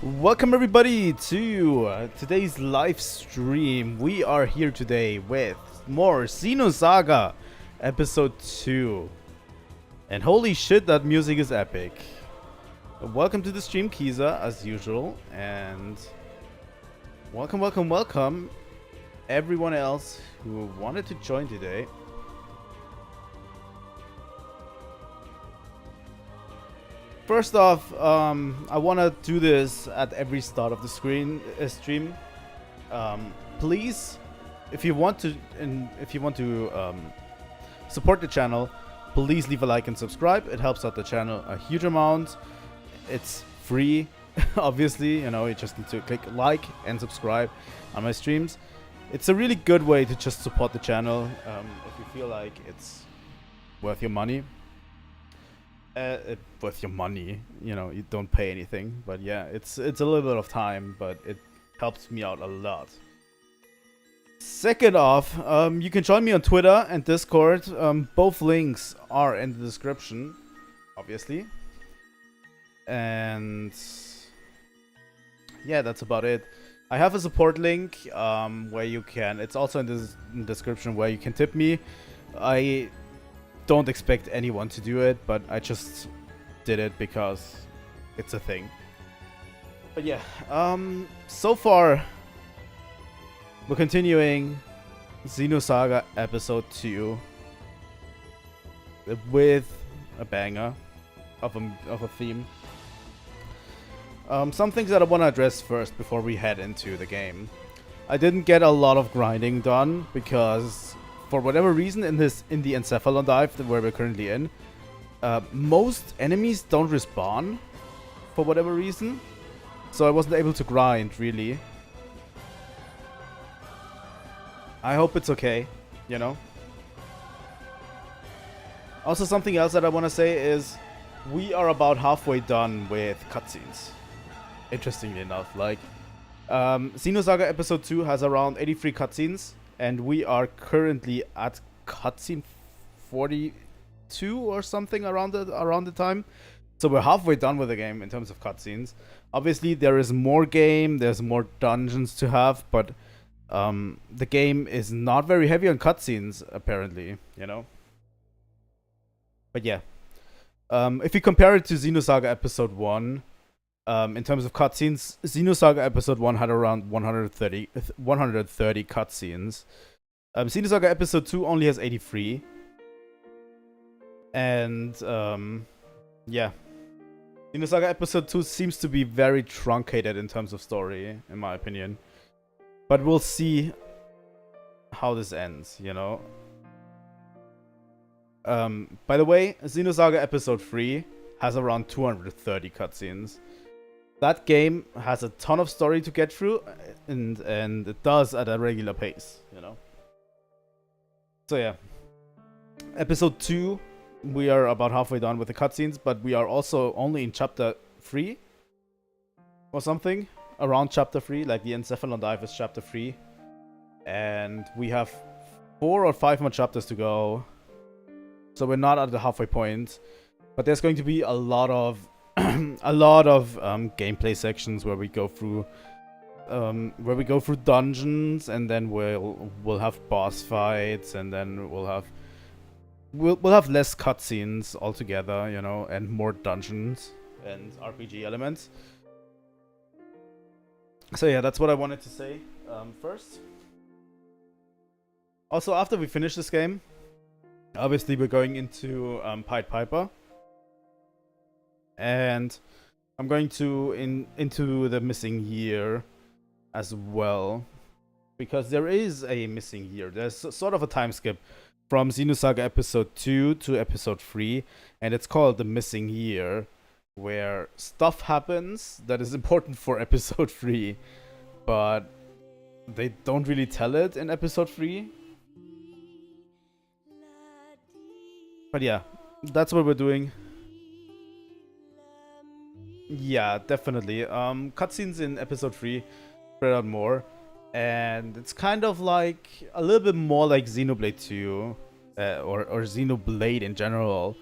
Welcome everybody to today's live stream. We are here today with more Xenosaga episode 2. And holy shit, that music is epic. Welcome to the stream, Kiza, as usual. And welcome everyone else who wanted to join today. First off, I want to do this at every start of the stream. Please, if you want to support the channel, please leave a like and subscribe. It helps out the channel a huge amount. It's free, obviously. You know, you just need to click like and subscribe on my streams. It's a really good way to just support the channel if you feel like it's worth your money. Worth your money, you know, you don't pay anything, but yeah, it's a little bit of time, but it helps me out a lot. Second off, you can join me on Twitter and Discord. Both links are in the description, obviously. And yeah, that's about it. I have a support link where you can, it's also in the description, where you can tip me. I don't expect anyone to do it, but I just did it because it's a thing. But yeah, so far we're continuing Xenosaga episode 2 with a banger of a theme. Some things that I want to address first before we head into the game. I didn't get a lot of grinding done because for whatever reason, in the Encephalon dive where we're currently in, most enemies don't respawn for whatever reason, so I wasn't able to grind really. I hope it's okay, you know. Also, something else that I want to say is we are about halfway done with cutscenes. Interestingly enough, like Xenosaga episode 2 has around 83 cutscenes. And we are currently at cutscene 42 or something around the time. So we're halfway done with the game in terms of cutscenes. Obviously, there is more game, there's more dungeons to have, but the game is not very heavy on cutscenes, apparently, you know? But yeah. If you compare it to Xenosaga episode 1, in terms of cutscenes, Xenosaga episode 1 had around 130 cutscenes. Xenosaga episode 2 only has 83. And, yeah. Xenosaga episode 2 seems to be very truncated in terms of story, in my opinion. But we'll see how this ends, you know? By the way, Xenosaga episode 3 has around 230 cutscenes. That game has a ton of story to get through, and it does at a regular pace, you know. So yeah, episode 2, we are about halfway done with the cutscenes, but we are also only in chapter 3 or something, around chapter 3, like the Encephalon dive is chapter 3, and we have 4 or 5 more chapters to go, so we're not at the halfway point, but there's going to be a lot of gameplay sections where we go through dungeons, and then we'll have boss fights, and then we'll have less cutscenes altogether, you know, and more dungeons and RPG elements. So yeah, that's what I wanted to say first. Also, after we finish this game, obviously we're going into Pied Piper. And I'm going to into the missing year as well, because there is a missing year. There's sort of a time skip from Xenosaga episode 2 to episode 3, and it's called the missing year, where stuff happens that is important for episode 3, but they don't really tell it in episode 3. But yeah, that's what we're doing. Yeah, definitely. Cutscenes in episode 3 spread out more, and it's kind of like a little bit more like Xenoblade 2, or Xenoblade in general,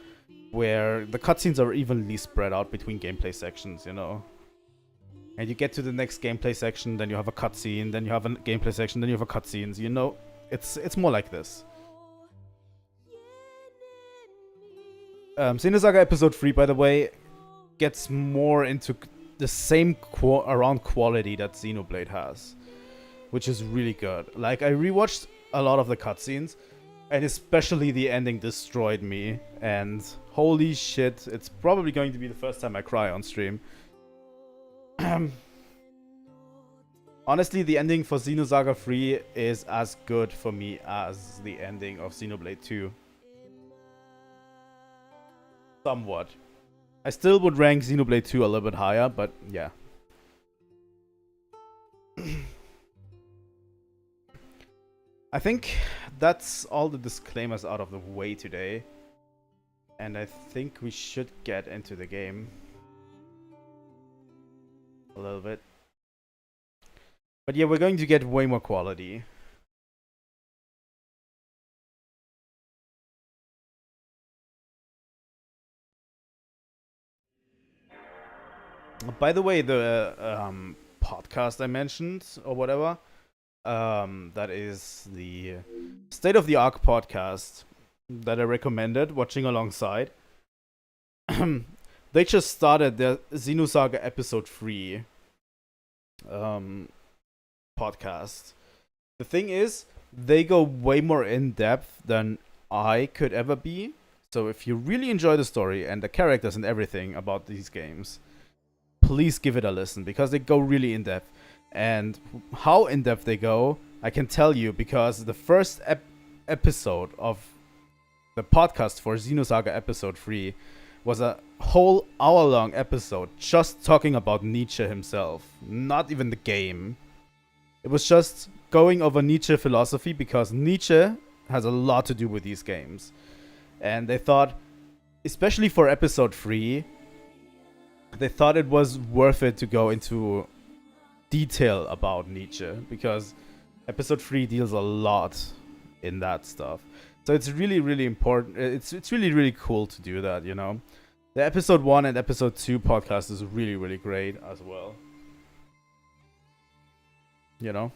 where the cutscenes are evenly spread out between gameplay sections, you know. And you get to the next gameplay section, then you have a cutscene, then you have a gameplay section, then you have a cutscenes. You know, it's more like this. Xenosaga Episode 3, by the way, gets more into the same around quality that Xenoblade has, which is really good. Like, I rewatched a lot of the cutscenes, and especially the ending destroyed me. And holy shit, it's probably going to be the first time I cry on stream. Honestly, the ending for Xenosaga 3 is as good for me as the ending of Xenoblade 2. Somewhat. I still would rank Xenoblade 2 a little bit higher, but yeah. I think that's all the disclaimers out of the way today. And I think we should get into the game. A little bit. But yeah, we're going to get way more quality. By the way, the podcast I mentioned, or whatever, that is the State of the Arc podcast that I recommended watching alongside. They just started their Xenosaga Episode 3 podcast. The thing is, they go way more in depth than I could ever be. So if you really enjoy the story and the characters and everything about these games, please give it a listen, because they go really in depth. And how in depth they go, I can tell you, because the first episode of the podcast for Xenosaga Episode 3 was a whole hour-long episode just talking about Nietzsche himself, not even the game. It was just going over Nietzsche philosophy, because Nietzsche has a lot to do with these games. And they thought, especially for Episode 3, they thought it was worth it to go into detail about Nietzsche, because Episode 3 deals a lot in that stuff. So it's really, really important. It's really, really cool to do that, you know. The Episode 1 and Episode 2 podcast is really, really great as well. You know?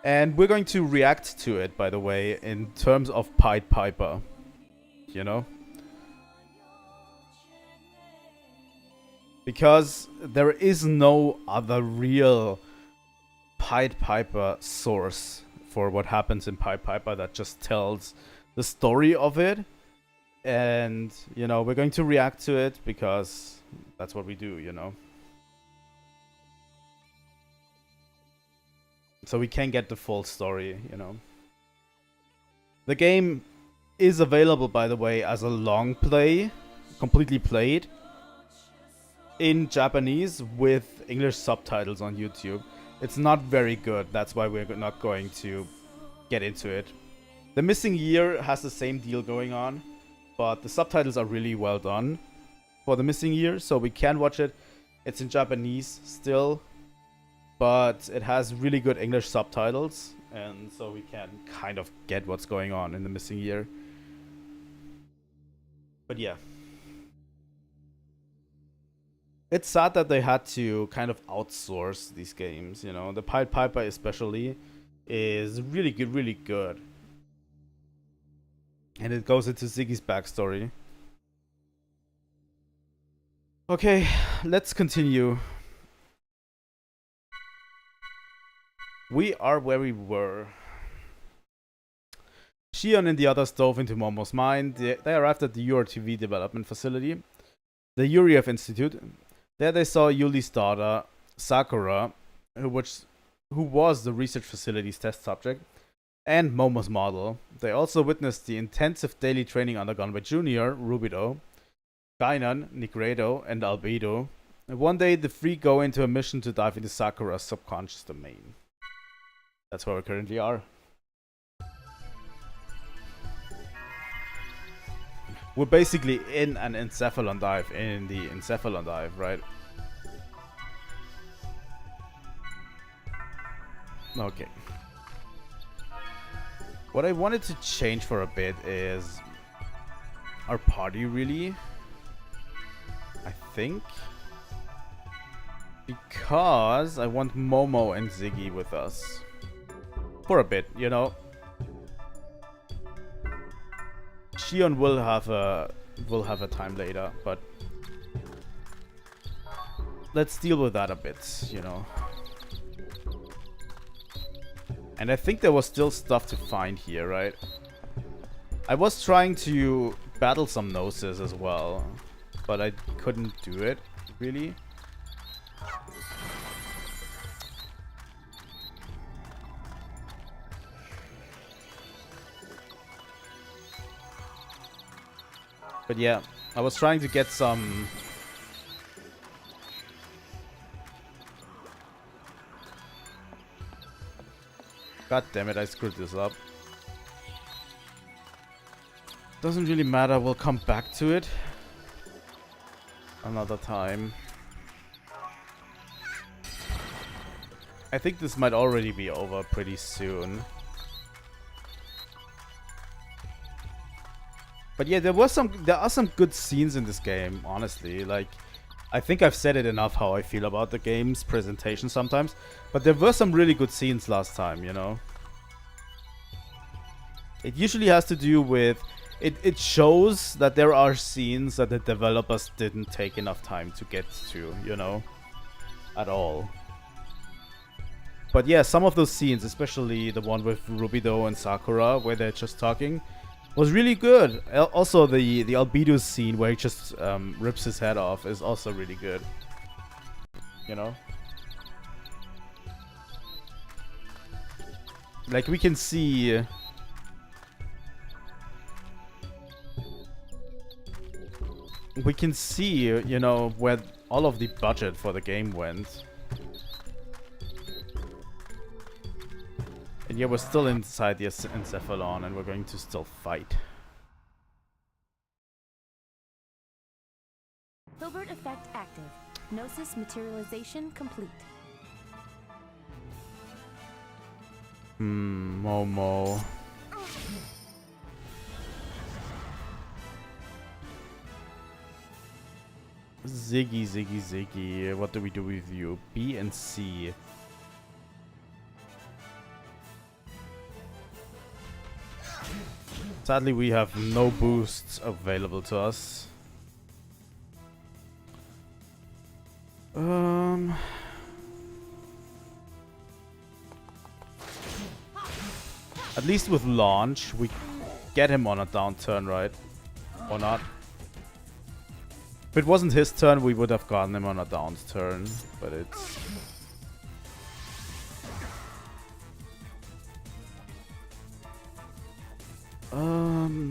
And we're going to react to it, by the way, in terms of Pied Piper. You know? Because there is no other real Pied Piper source for what happens in Pied Piper that just tells the story of it. And, you know, we're going to react to it because that's what we do, you know. So we can get the full story, you know. The game is available, by the way, as a long play, completely played, in Japanese with English subtitles on YouTube. It's not very good, that's why we're not going to get into it. The Missing Year has the same deal going on, but the subtitles are really well done for The Missing Year, so we can watch it. It's in Japanese still, but it has really good English subtitles, and so we can kind of get what's going on in The Missing Year. But yeah. It's sad that they had to kind of outsource these games, you know. The Pied Piper especially is really good, really good. And it goes into Ziggy's backstory. Okay, let's continue. We are where we were. Shion and the others dove into Momo's mind. They arrived at the URTV development facility, the Yuriev Institute. There they saw Yuli's daughter, Sakura, who was the research facility's test subject, and Momo's model. They also witnessed the intensive daily training undergone by Junior, Rubido, Gaignun, Nigredo, and Albedo. And one day, the three go into a mission to dive into Sakura's subconscious domain. That's where we currently are. We're basically in an Encephalon dive, in the Encephalon dive, right? Okay. What I wanted to change for a bit is our party, really. I think. Because I want Momo and Ziggy with us. For a bit, you know. Shion will have a time later, but let's deal with that a bit, you know. And I think there was still stuff to find here, right? I was trying to battle some Gnosis as well, but I couldn't do it, really. But yeah, I was trying to get some... God damn it, I screwed this up. Doesn't really matter, we'll come back to it another time. I think this might already be over pretty soon. But yeah, there are some good scenes in this game, honestly. Like, I think I've said it enough how I feel about the game's presentation sometimes. But there were some really good scenes last time, you know. It usually has to do with... It shows that there are scenes that the developers didn't take enough time to get to, you know. At all. But yeah, some of those scenes, especially the one with Rubido and Sakura, where they're just talking... was really good. Also, the Albedo scene where he just rips his head off is also really good. You know? Like, we can see... we can see, you know, where all of the budget for the game went. And yeah, we're still inside the Encephalon, and we're going to still fight. Hilbert effect active. Gnosis materialization complete. Momo. Ziggy. What do we do with you? B and C. Sadly, we have no boosts available to us. At least with launch, we get him on a downturn, right? Or not? If it wasn't his turn, we would have gotten him on a downturn, but it's...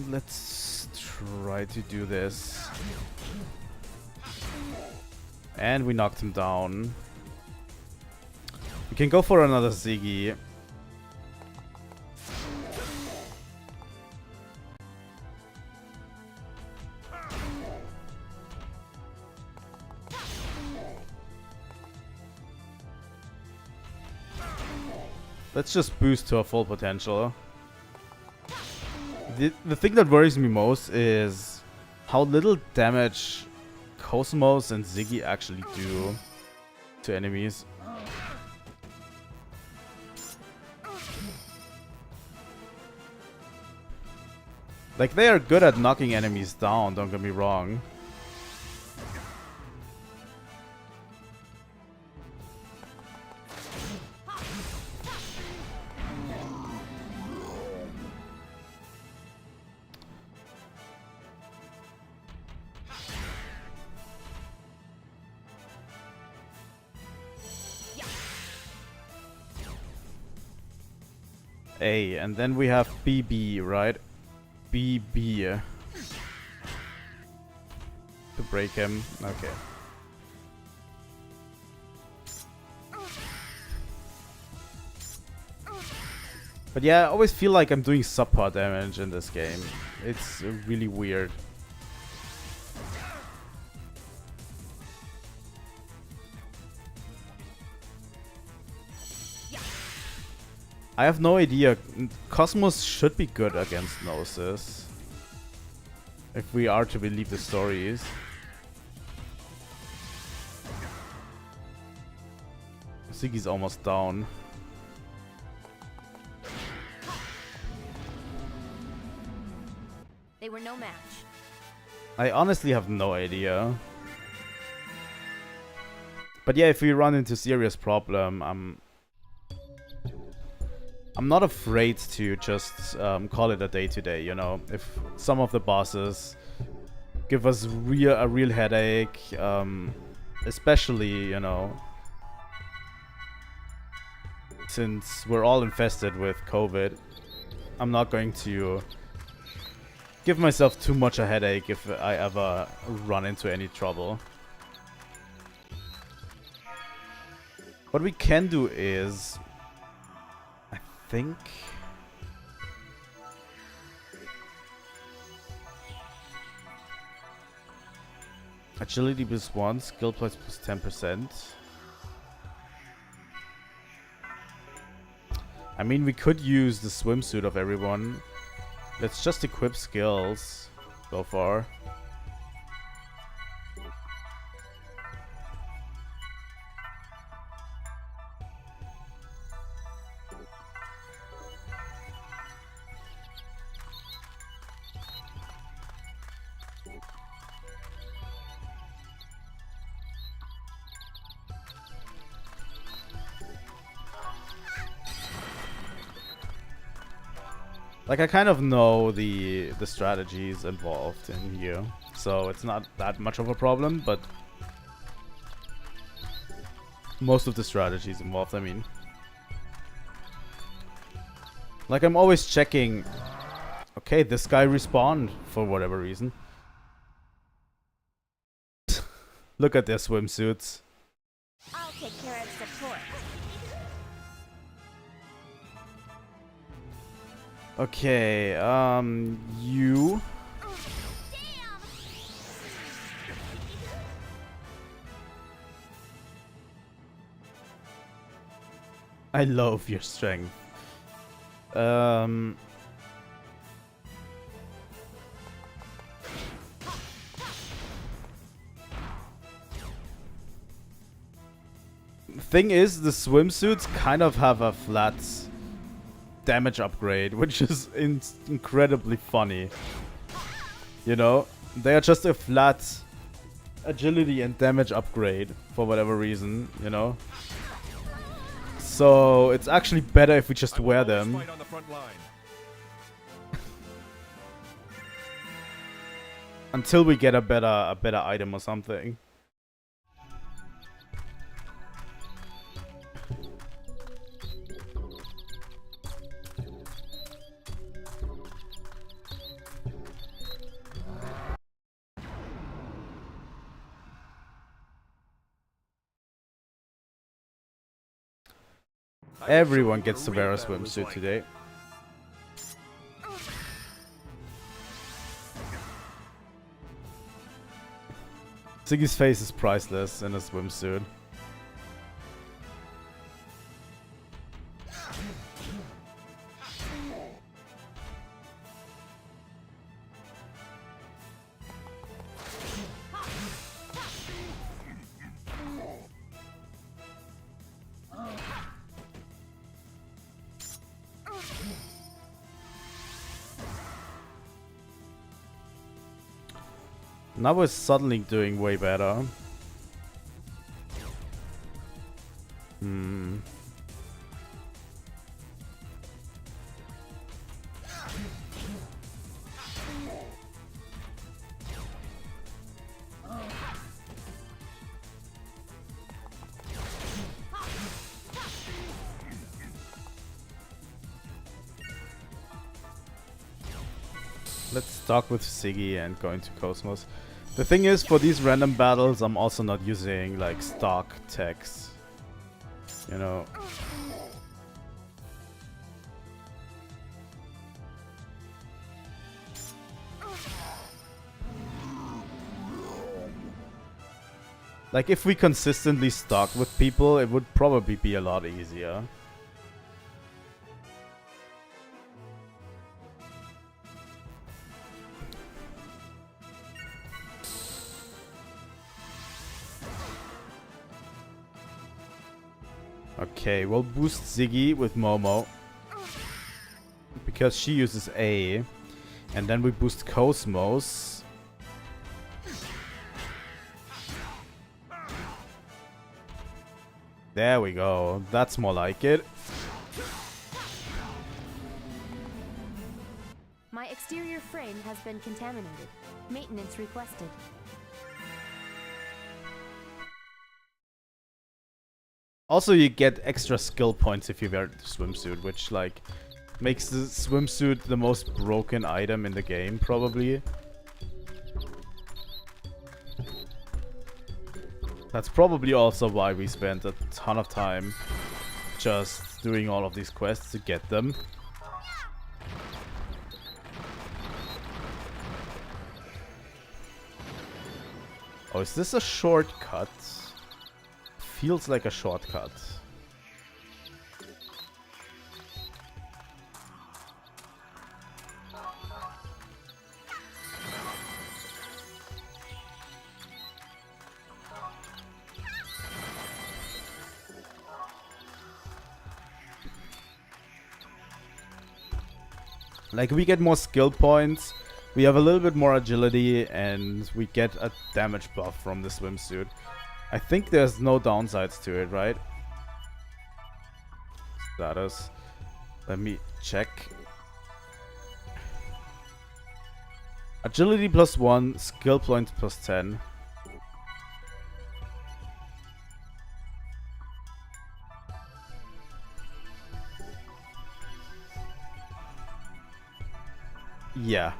let's try to do this. And we knocked him down. We can go for another Ziggy. Let's just boost to our full potential. The thing that worries me most is how little damage KOS-MOS and Ziggy actually do to enemies. Like, they are good at knocking enemies down, don't get me wrong. A, and then we have BB, right? BB. To break him. Okay. But yeah, I always feel like I'm doing subpar damage in this game. It's really weird. I have no idea. KOS-MOS should be good against Gnosis. If we are to believe the stories. Ziggy's almost down. They were no match. I honestly have no idea. But yeah, if we run into serious problem, I'm not afraid to just call it a day today, you know. If some of the bosses give us a real headache, especially, you know, since we're all infested with COVID, I'm not going to give myself too much a headache if I ever run into any trouble. What we can do is, I think, agility +1, skill points +10%. I mean, we could use the swimsuit of everyone. Let's just equip skills so far. Like, I kind of know the strategies involved in here, so it's not that much of a problem, but most of the strategies involved, I mean. Like, I'm always checking, okay, this guy respawned for whatever reason. Look at their swimsuits. I'll take care of support. Okay, you. I love your strength. Thing is, the swimsuits kind of have a flat damage upgrade, which is incredibly funny. You know, they are just a flat agility and damage upgrade for whatever reason, you know. So it's actually better if we just wear them. Until we get a better item or something. Everyone gets to wear a swimsuit today. Ziggy's face is priceless in a swimsuit. Now we're suddenly doing way better. Let's start with Siggy and go into KOS-MOS. The thing is, for these random battles, I'm also not using like stock techs. You know. Like, if we consistently stock with people, it would probably be a lot easier. Okay, we'll boost Ziggy with Momo. Because she uses A. And then we boost KOS-MOS. There we go. That's more like it. My exterior frame has been contaminated. Maintenance requested. Also, you get extra skill points if you wear the swimsuit, which, like, makes the swimsuit the most broken item in the game, probably. That's probably also why we spent a ton of time just doing all of these quests to get them. Oh, is this a shortcut? Feels like a shortcut. Like, we get more skill points, we have a little bit more agility, and we get a damage buff from the swimsuit. I think there's no downsides to it, right? Status. Let me check. Agility +1, skill points +10. Yeah.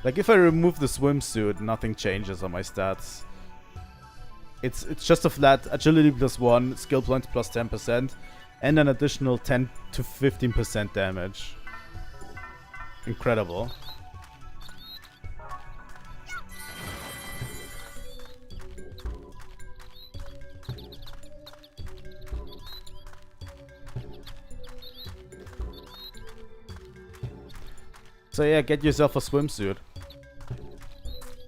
Like, if I remove the swimsuit, nothing changes on my stats. It's just a flat agility +1, skill points +10%, and an additional 10 to 15% damage. Incredible. So yeah, get yourself a swimsuit.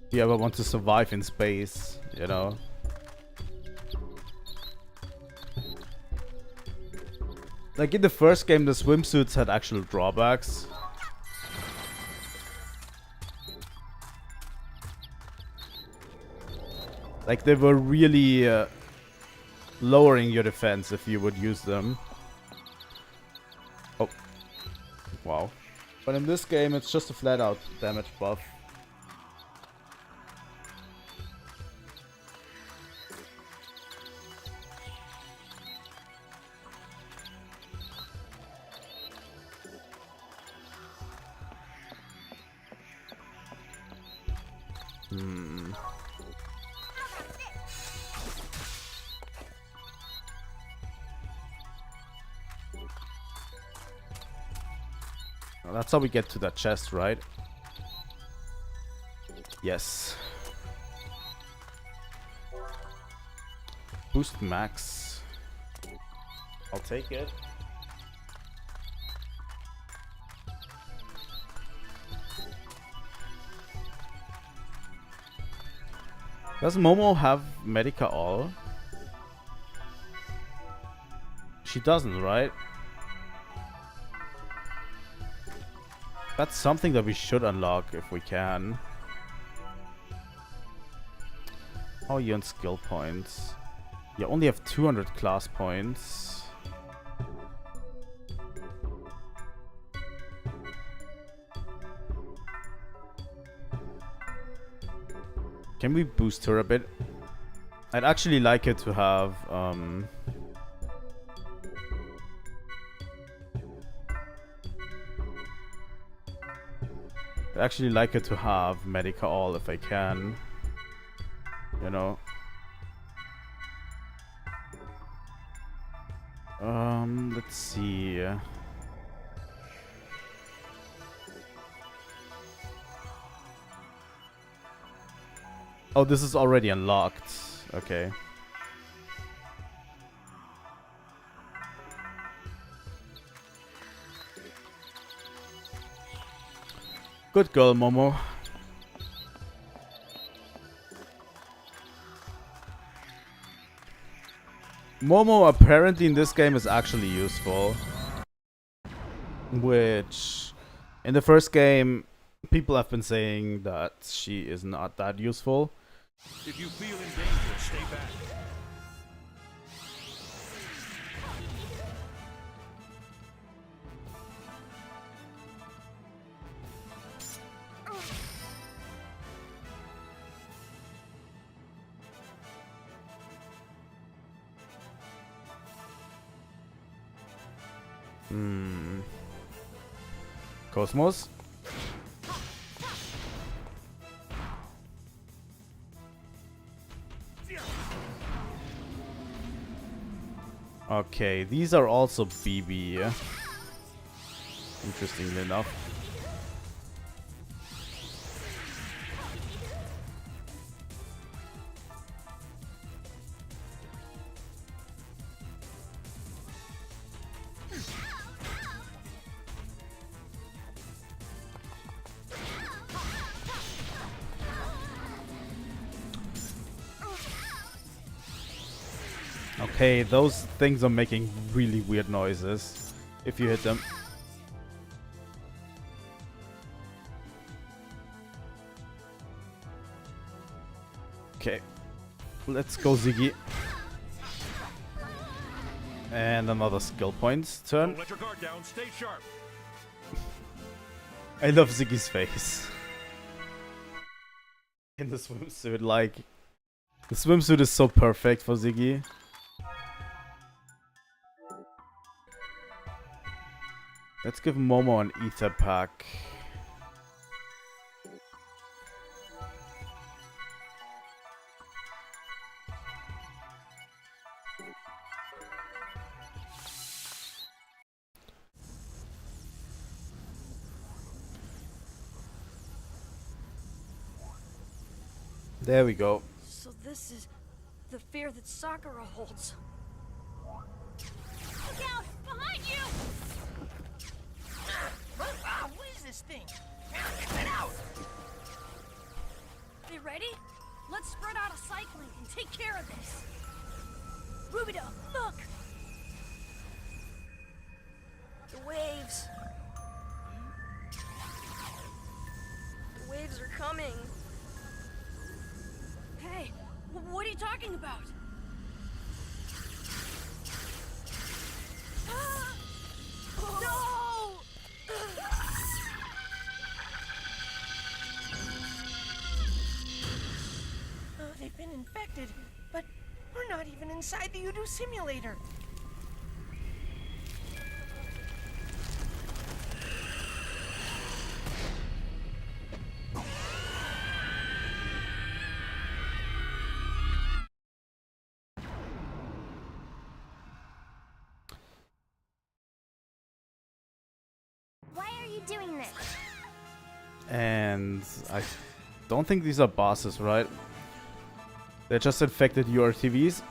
If you ever want to survive in space, you know. Like, in the first game, the swimsuits had actual drawbacks. Like, they were really lowering your defense if you would use them. Oh. Wow. But in this game, it's just a flat-out damage buff. Well, that's how we get to that chest, right? Yes. Boost max. I'll take it. Does Momo have Medica all? She doesn't, right? That's something that we should unlock if we can. How are you on skill points? You only have 200 class points. Can we boost her a bit? I'd actually like her to have I'd actually like her to have Medica all if I can. You know. Let's see. Oh, this is already unlocked. Okay. Good girl, Momo. Momo apparently in this game is actually useful. Which, in the first game, people have been saying that she is not that useful. If you feel in danger, stay back. KOS-MOS? Okay, these are also BB. Interestingly enough. Okay, those things are making really weird noises if you hit them. Okay, let's go Ziggy. And another skill points turn. Don't let your guard down. Stay sharp. I love Ziggy's face. In the swimsuit, like... The swimsuit is so perfect for Ziggy. Let's give Momo an ether pack. There we go. So this is the fear that Sakura holds. Look out! Behind you! What is this thing? Get out! They ready? Let's spread out a cycling and take care of this. Rubido, look! The waves. The waves are coming. Hey, what are you talking about? No! They've been infected, but we're not even inside the Udo simulator. Why are you doing this? And I don't think these are bosses, right? They're just infected URTVs.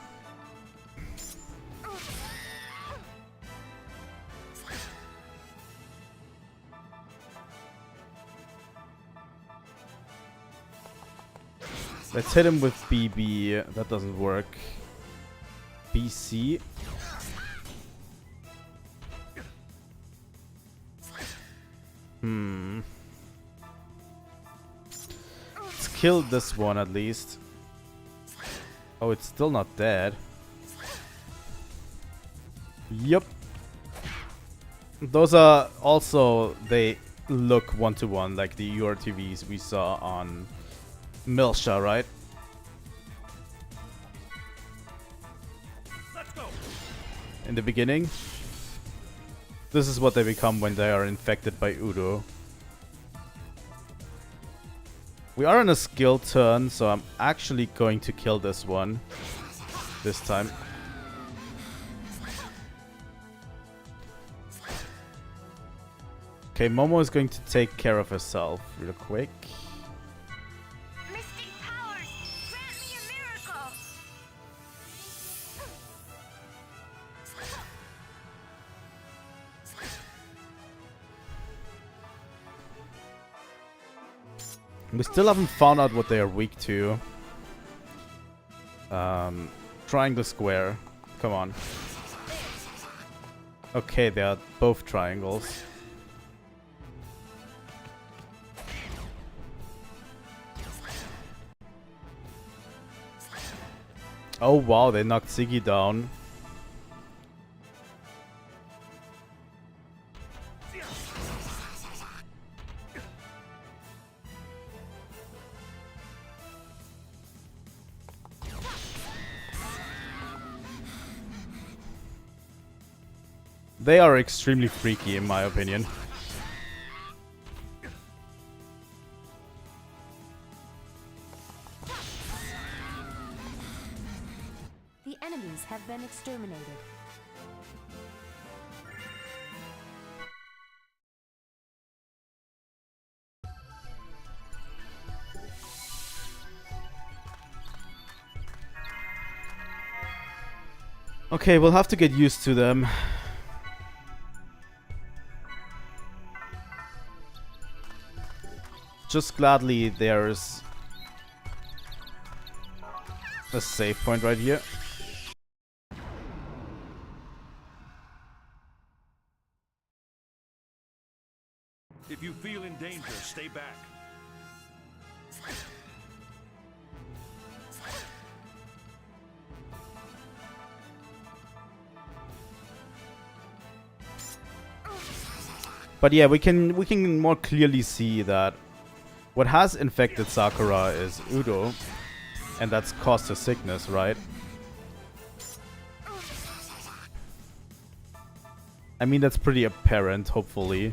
Let's hit him with BB. That doesn't work. BC. Let's kill this one at least. Oh, it's still not dead. Yup. Those are also, they look one-to-one like the URTVs we saw on Milsha, right? Let's go. In the beginning. This is what they become when they are infected by Udo. We are on a skill turn, so I'm actually going to kill this one. This time. Okay, Momo is going to take care of herself real quick. Mystic powers, grant me a miracle! We still haven't found out what they are weak to. Triangle square. Come on. Okay, they are both triangles. Oh wow, they knocked Ziggy down. They are extremely freaky in my opinion. The enemies have been exterminated. Okay, we'll have to get used to them. Just gladly there's a save point right here. If you feel in danger, stay back. But yeah, we can more clearly see that what has infected Sakura is Udo, and that's caused her sickness, right? I mean, that's pretty apparent, hopefully.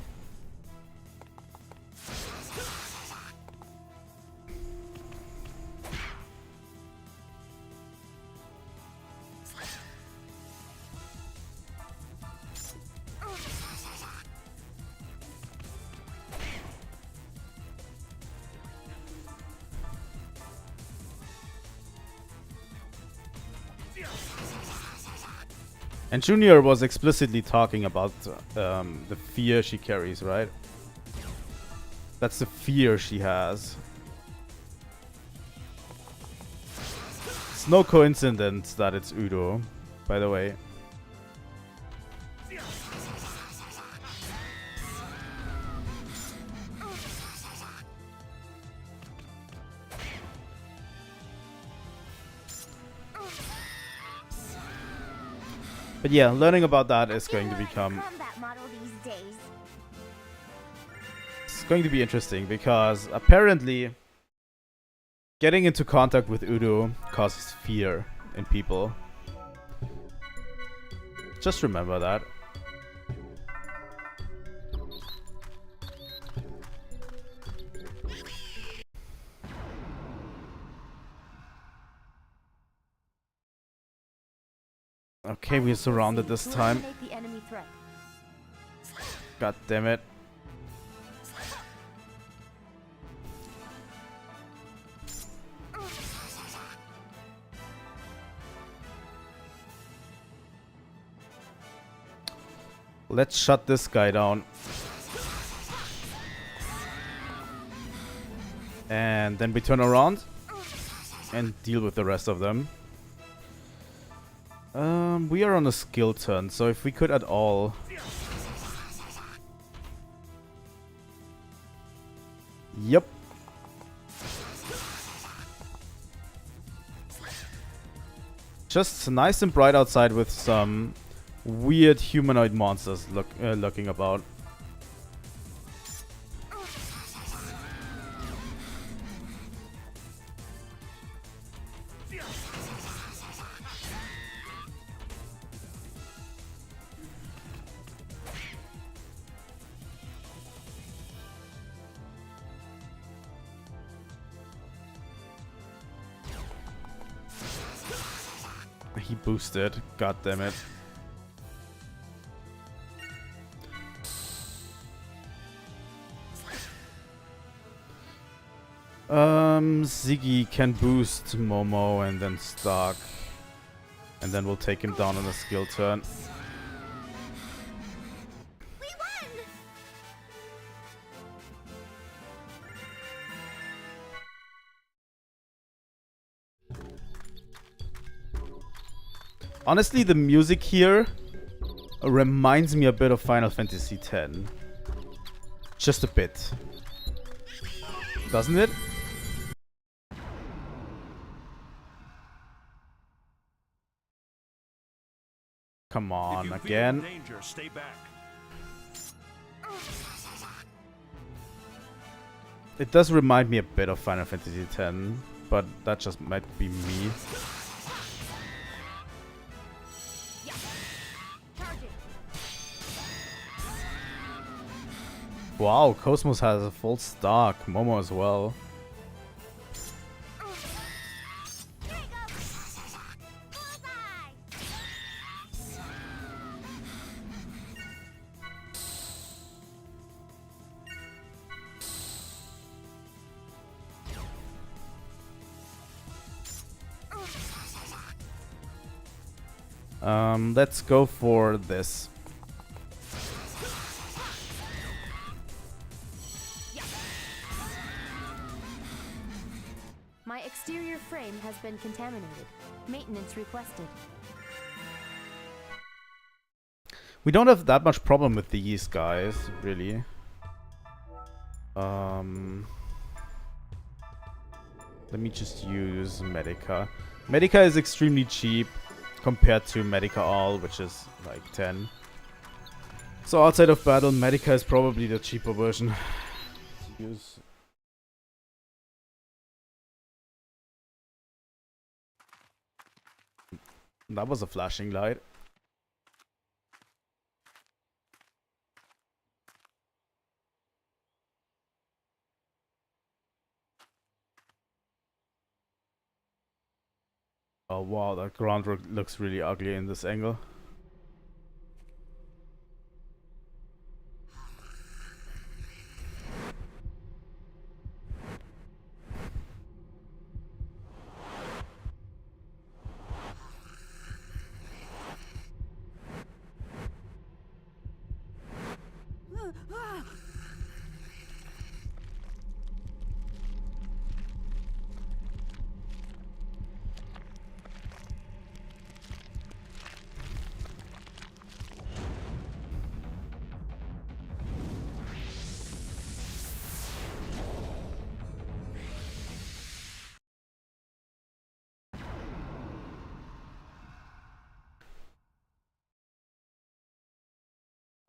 And Junior was explicitly talking about the fear she carries, right? That's the fear she has. It's no coincidence that it's Udo, by the way. But yeah, learning about that is going to become... It's going to be interesting because apparently getting into contact with Udo causes fear in people. Just remember that. Okay, we're surrounded this time. God damn it. Let's shut this guy down. And then we turn around and deal with the rest of them. We are on a skill turn, so if we could at all... Yep. Just nice and bright outside with some weird humanoid monsters looking about. He boosted. God damn it. Ziggy can boost Momo and then Stark. And then we'll take him down on a skill turn. We won! Honestly, the music here reminds me a bit of Final Fantasy X. Just a bit. Doesn't it? Come on, If you again. feel in danger, stay back. It does remind me a bit of Final Fantasy X, but that just might be me. Wow, KOS-MOS has a full stock. Momo as well. Let's go for this. My exterior frame has been contaminated. Maintenance requested. We don't have that much problem with these guys, really. Let me just use Medica. Medica is extremely cheap compared to Medica All, which is like 10. So outside of battle, Medica is probably the cheaper version to use. That was a flashing light. Oh wow, that ground looks really ugly in this angle.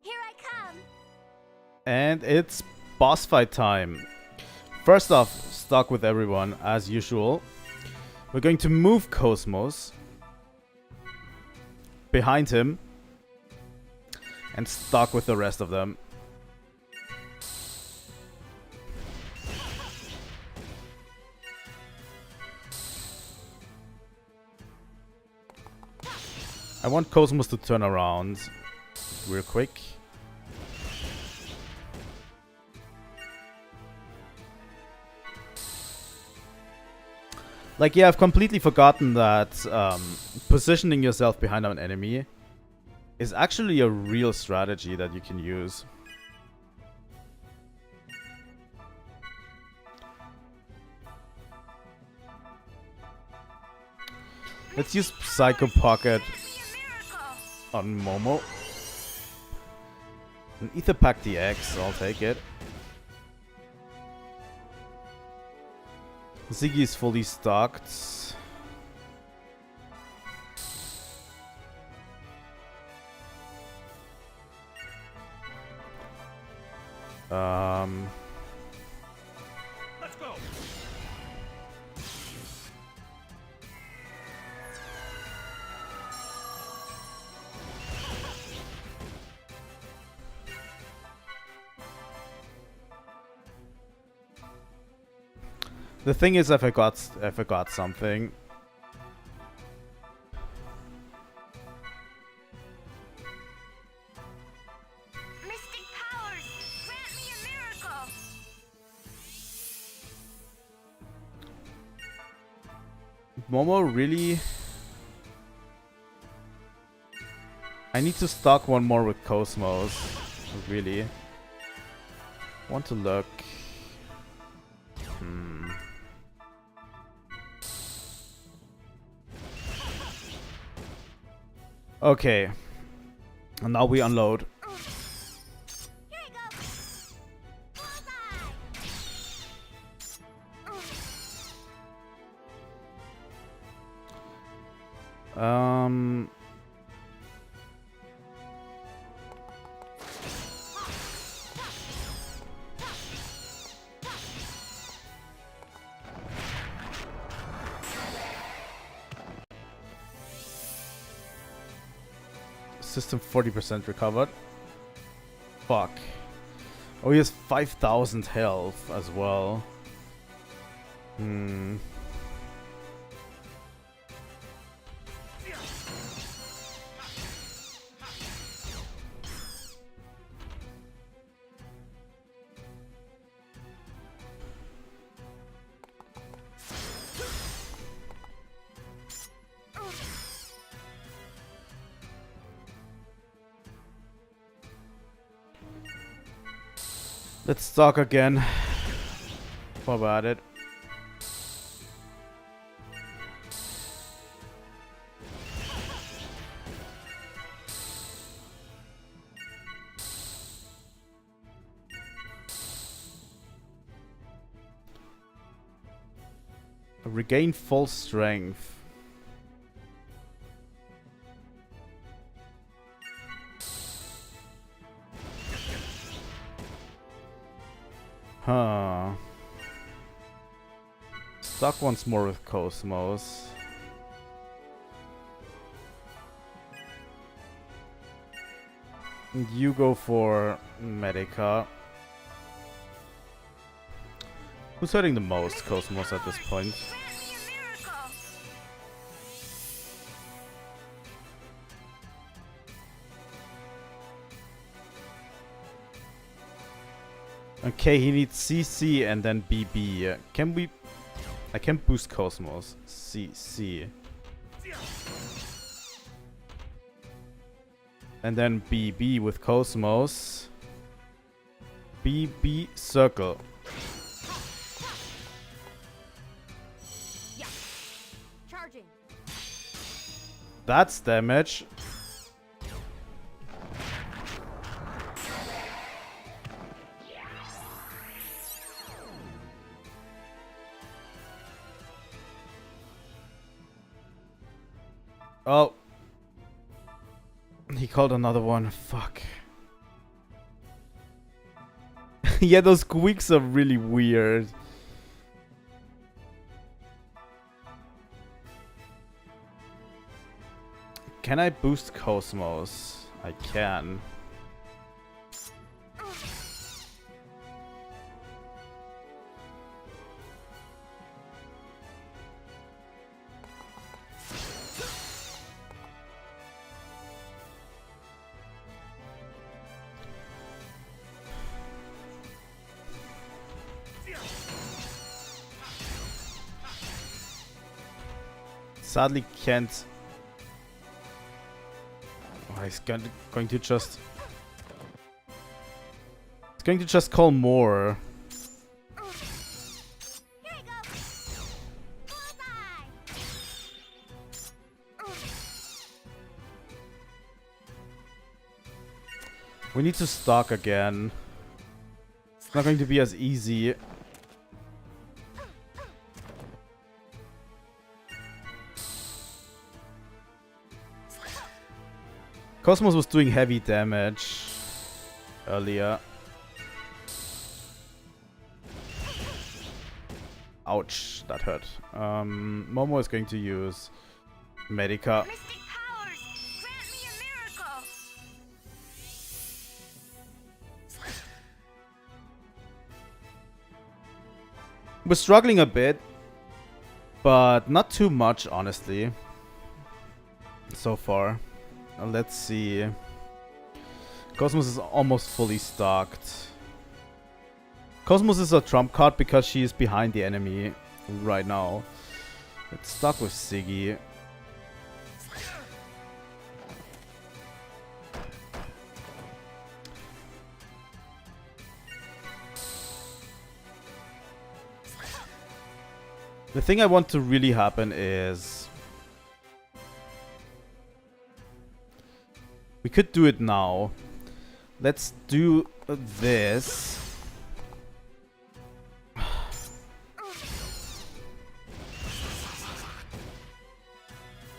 Here I come. And it's boss fight time. First off, stuck with everyone as usual. We're going to move KOS-MOS behind him and stuck with the rest of them. I want KOS-MOS to turn around real quick. Like, yeah, I've completely forgotten that positioning yourself behind an enemy is actually a real strategy that you can use. Let's use Psycho Pocket on Momo. An Ether Pack DX, I'll take it. Ziggy is fully stocked. Let's go. The thing is, I forgot something. Mystic powers, grant me a miracle. Momo, really? I need to stock one more with KOS-MOS. Really? Want to look. Okay. And now we unload. Here you go. Bullseye. System 40% recovered. Fuck. Oh, he has 5,000 health as well. Hmm. Let's talk again. What about it? Regain full strength. Huh. Stuck once more with KOS-MOS. You go for Medica. Who's hurting the most, KOS-MOS, at this point? Grant me a miracle. Okay, he needs CC and then BB. Can we... I can boost KOS-MOS. CC. And then BB with KOS-MOS. BB circle. Charging. That's damage. Oh. He called another one. Fuck. Yeah, those squeaks are really weird. Can I boost KOS-MOS? I can. Sadly can't. Oh, he's going to just. He's going to just call more. Here you go. Bullseye. We need to stock again. It's not going to be as easy. KOS-MOS was doing heavy damage earlier. Ouch, that hurt. Momo is going to use Medica. Mystic powers, grant me a miracle. We're struggling a bit, but not too much, honestly, so far. Let's see. KOS-MOS is almost fully stocked. KOS-MOS is a trump card because she is behind the enemy right now. It's stuck with Siggy. The thing I want to really happen is We could do it now. Let's do this.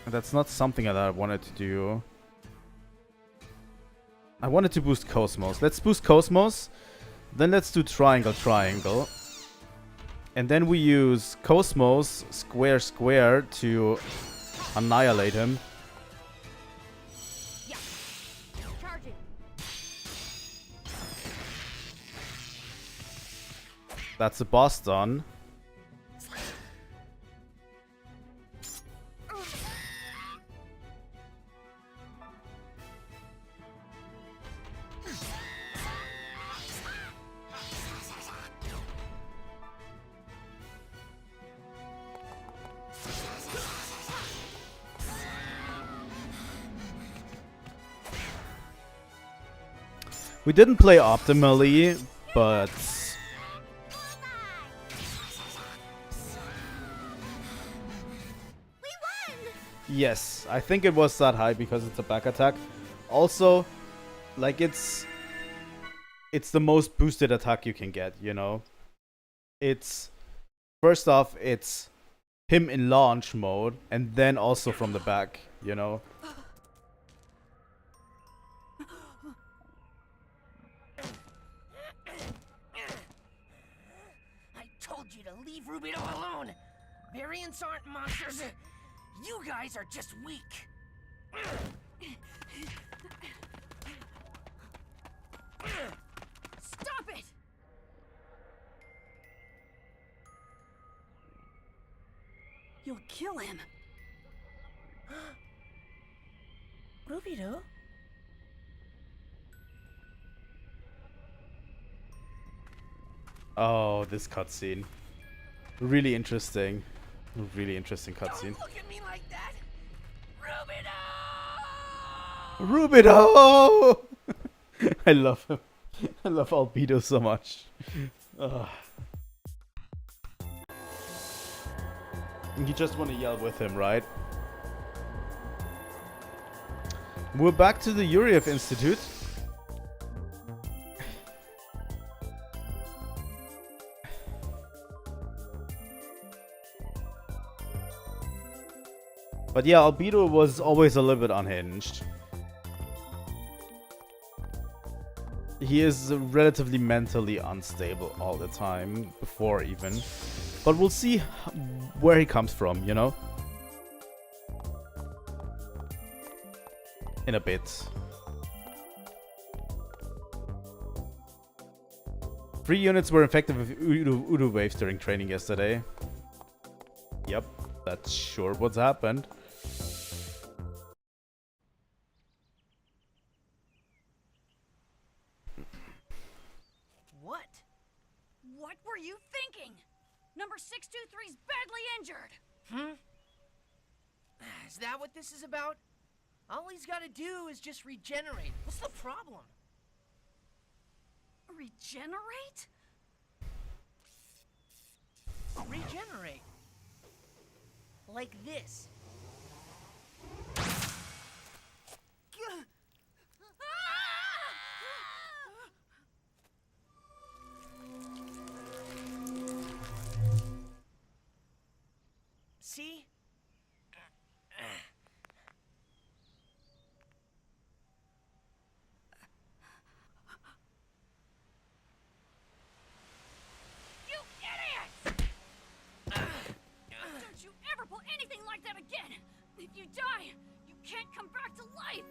That's not something that I wanted to do. I wanted to boost KOS-MOS. Let's boost KOS-MOS. Then let's do triangle, triangle. And then we use KOS-MOS square, square to annihilate him. Yeah. Charging. That's the boss done. We didn't play optimally, but We won! yes, I think it was that high because it's a back attack. Also, like it's the most boosted attack you can get, you know? It's first off, it's him in launch mode and then also from the back, you know? I told you to leave Rubido alone. Variants aren't monsters. You guys are just weak. Stop it! You'll kill him. Rubido? Oh, this cutscene. Really interesting. Really interesting cutscene. Don't look at me like that. Rubido! Rubido! I love him. I love Albedo so much. Ugh. You just want to yell with him, right? We're back to the Yuriev Institute. But yeah, Albedo was always a little bit unhinged. He is relatively mentally unstable all the time, before even. But we'll see where he comes from, you know? In a bit. 3 units were infected with Udu waves during training yesterday. Yep, that's sure what's happened. What? What were you thinking? Number 623's badly injured. Is that what this is about? All he's gotta do is just regenerate. What's the problem? Regenerate? Regenerate. Like this. See? You idiot! Don't you ever pull anything like that again! If you die, you can't come back to life!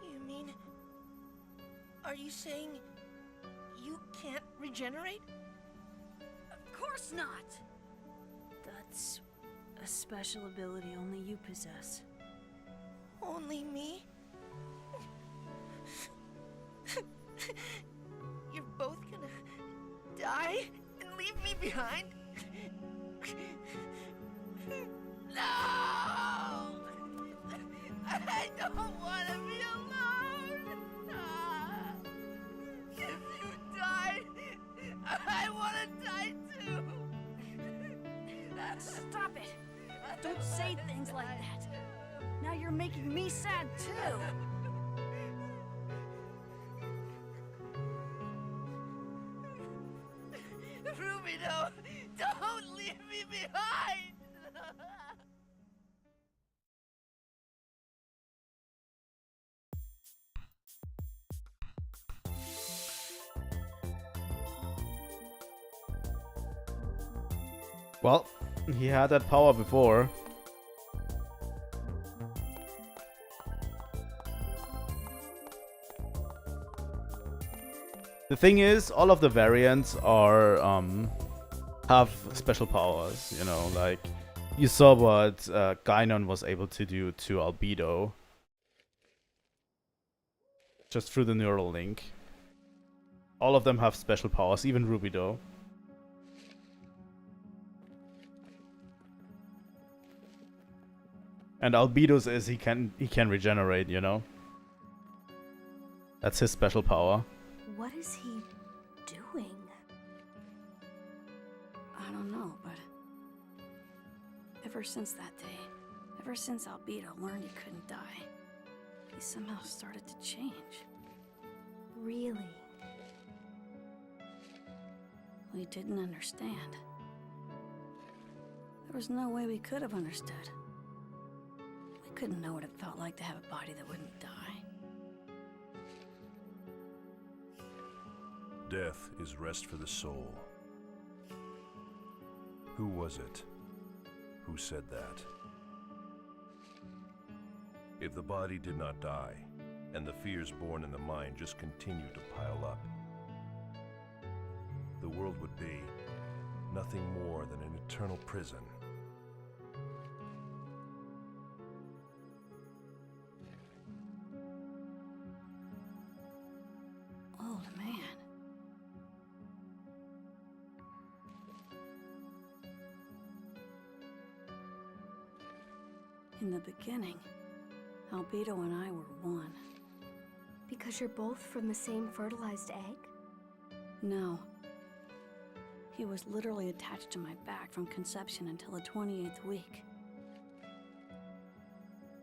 You mean... Are you saying... you can't regenerate? Of course not! That's a special ability only you possess. Only me? You're both gonna die and leave me behind? No! I don't want to be alone! If you die, I want to die too! Stop it! say things like that. Now you're making me sad too. Rubido, don't leave me behind! Well, he had that power before. The thing is, all of the variants are have special powers, you know, like you saw what Gaignun was able to do to Albedo just through the neural link. All of them have special powers, even Rubido. And Albedo's is he can regenerate, you know. That's his special power. What is he doing? I don't know, but ever since that day, ever since Albedo learned he couldn't die, he somehow started to change. Really? We didn't understand. There was no way we could have understood. We couldn't know what it felt like to have a body that wouldn't die. Death is rest for the soul. Who was it? Who said that? If the body did not die, and the fears born in the mind just continue to pile up, the world would be nothing more than an eternal prison. Old man. In the beginning, Albedo and I were one. Because you're both from the same fertilized egg? No. He was literally attached to my back from conception until the 28th week.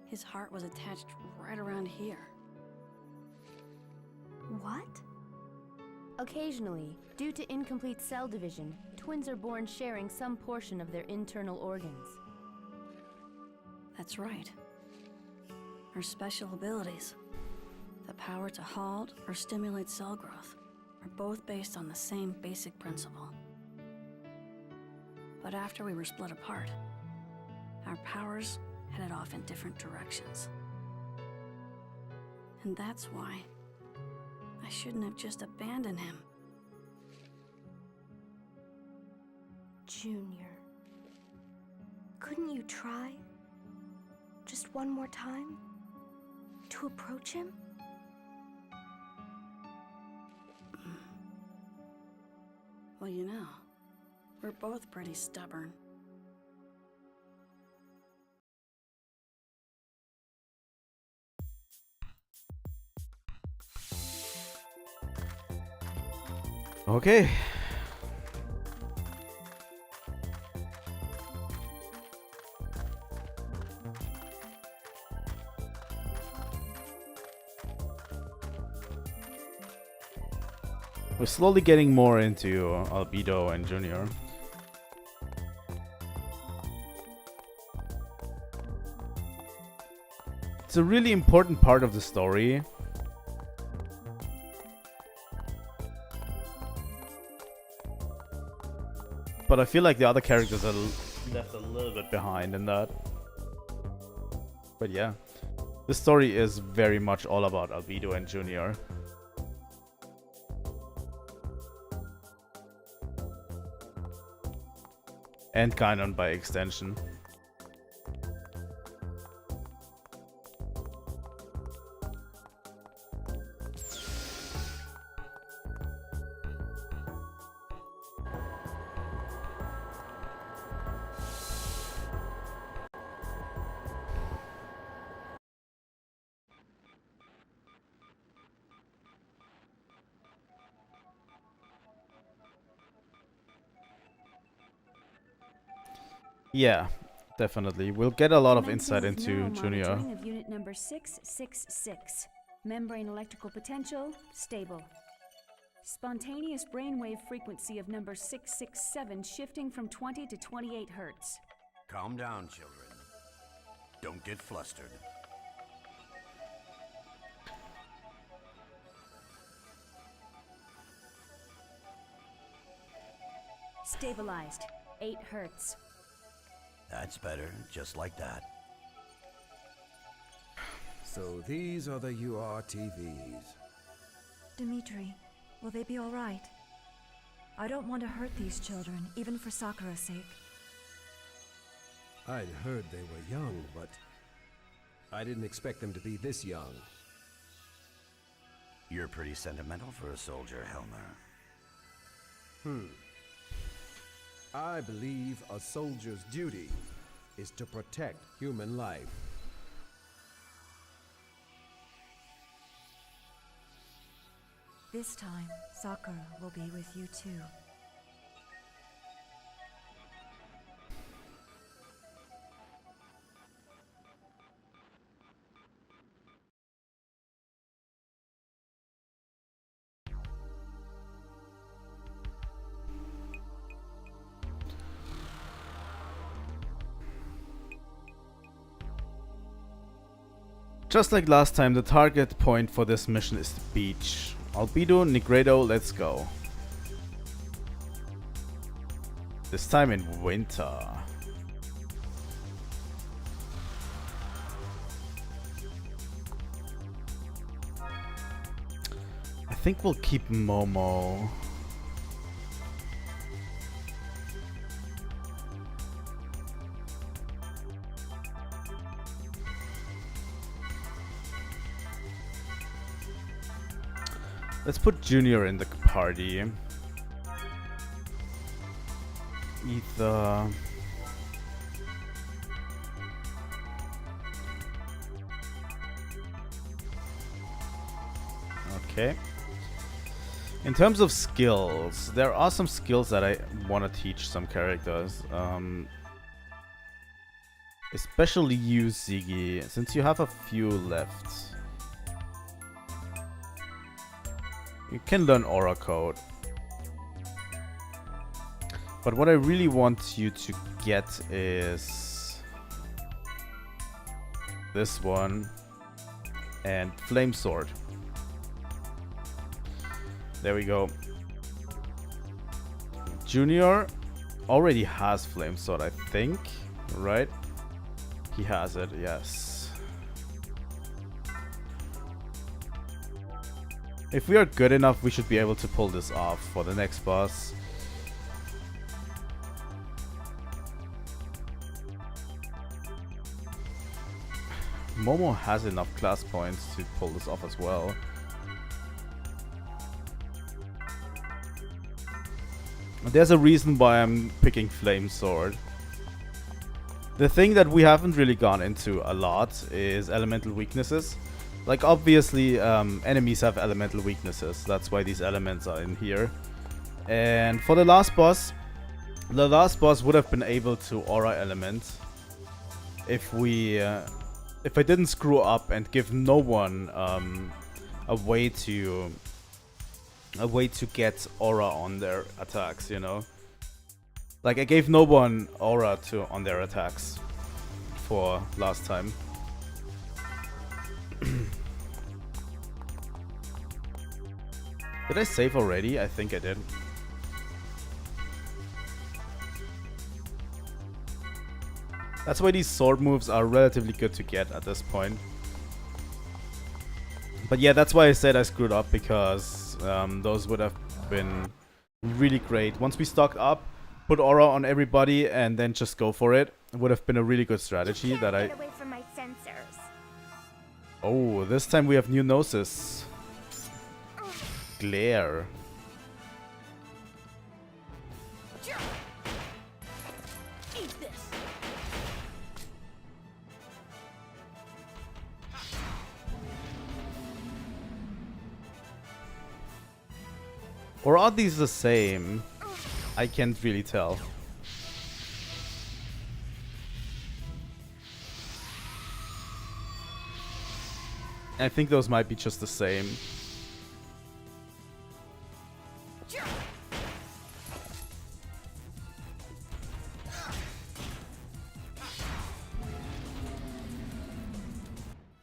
His heart was attached right around here. What? Occasionally, due to incomplete cell division, twins are born sharing some portion of their internal organs. That's right. Our special abilities, the power to halt or stimulate cell growth, are both based on the same basic principle. But after we were split apart, our powers headed off in different directions. And that's why I shouldn't have just abandoned him. Junior. Couldn't you try? Just one more time? To approach him? Well, you know, we're both pretty stubborn. Okay. We're slowly getting more into Albedo and Junior. It's a really important part of the story. But I feel like the other characters are left a little bit behind in that. But yeah, the story is very much all about Albedo and Junior. And Gaignun by extension. Yeah, Definitely. We'll get a lot of Commencing insight with into neural Junior. monitoring of unit number 666. Membrane electrical potential stable. Spontaneous brainwave frequency of number 667 shifting from 20 to 28 hertz. Calm down, children. Don't get flustered. Stabilized. 8 hertz. That's better, just like that. So these are the URTVs. Dimitri, will they be all right? I don't want to hurt these children, even for Sakura's sake. I'd heard they were young, but I didn't expect them to be this young. You're pretty sentimental for a soldier, Helmer. I believe a soldier's duty is to protect human life. This time, Sakura will be with you too. Just like last time, the target point for this mission is the beach. Albedo, Negredo, let's go. This time in winter. I think we'll keep Momo. Let's put Junior in the party. Either... Okay. In terms of skills, there are some skills that I want to teach some characters. Especially you, Ziggy, since you have a few left. You can learn Aura Code. But what I really want you to get is this one and Flame Sword. There we go. Junior already has Flame Sword, I think, right? He has it, yes. If we are good enough, we should be able to pull this off for the next boss. Momo has enough class points to pull this off as well. There's a reason why I'm picking Flame Sword. The thing that we haven't really gone into a lot is elemental weaknesses. Like, obviously, enemies have elemental weaknesses. That's why these elements are in here. And for the last boss would have been able to Aura Element if we, if I didn't screw up and give no one a way to get Aura on their attacks, you know. Like, I gave no one Aura on their attacks for last time. Did I save already? I think I did. That's why these sword moves are relatively good to get at this point. But yeah, that's why I said I screwed up, because those would have been really great. Once we stock up, put Aura on everybody, and then just go for it. It would have been a really good strategy that I... Get away from my sensors. Oh, this time we have new Gnosis. Glare. Eat this. Or are these the same? I can't really tell. I think those might be just the same.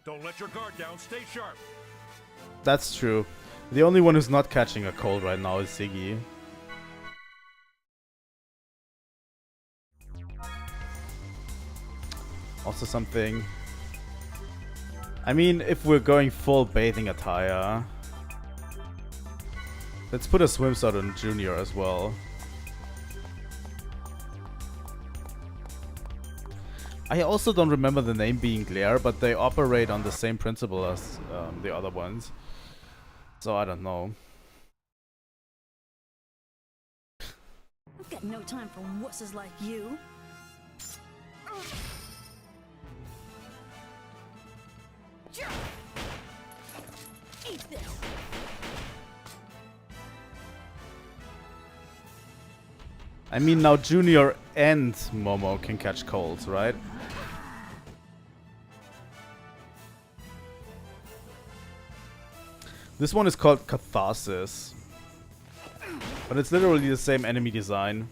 Don't let your guard down. Stay sharp. That's true. The only one who's not catching a cold right now is Ziggy. Also something... I mean, if we're going full bathing attire... Let's put a swimsuit on Junior as well. I also don't remember the name being Glare, but they operate on the same principle as the other ones. So I don't know. I've got no time for wusses like you. Eat this. I mean, now Junior and Momo can catch colds, right? This one is called Catharsis. But it's literally the same enemy design.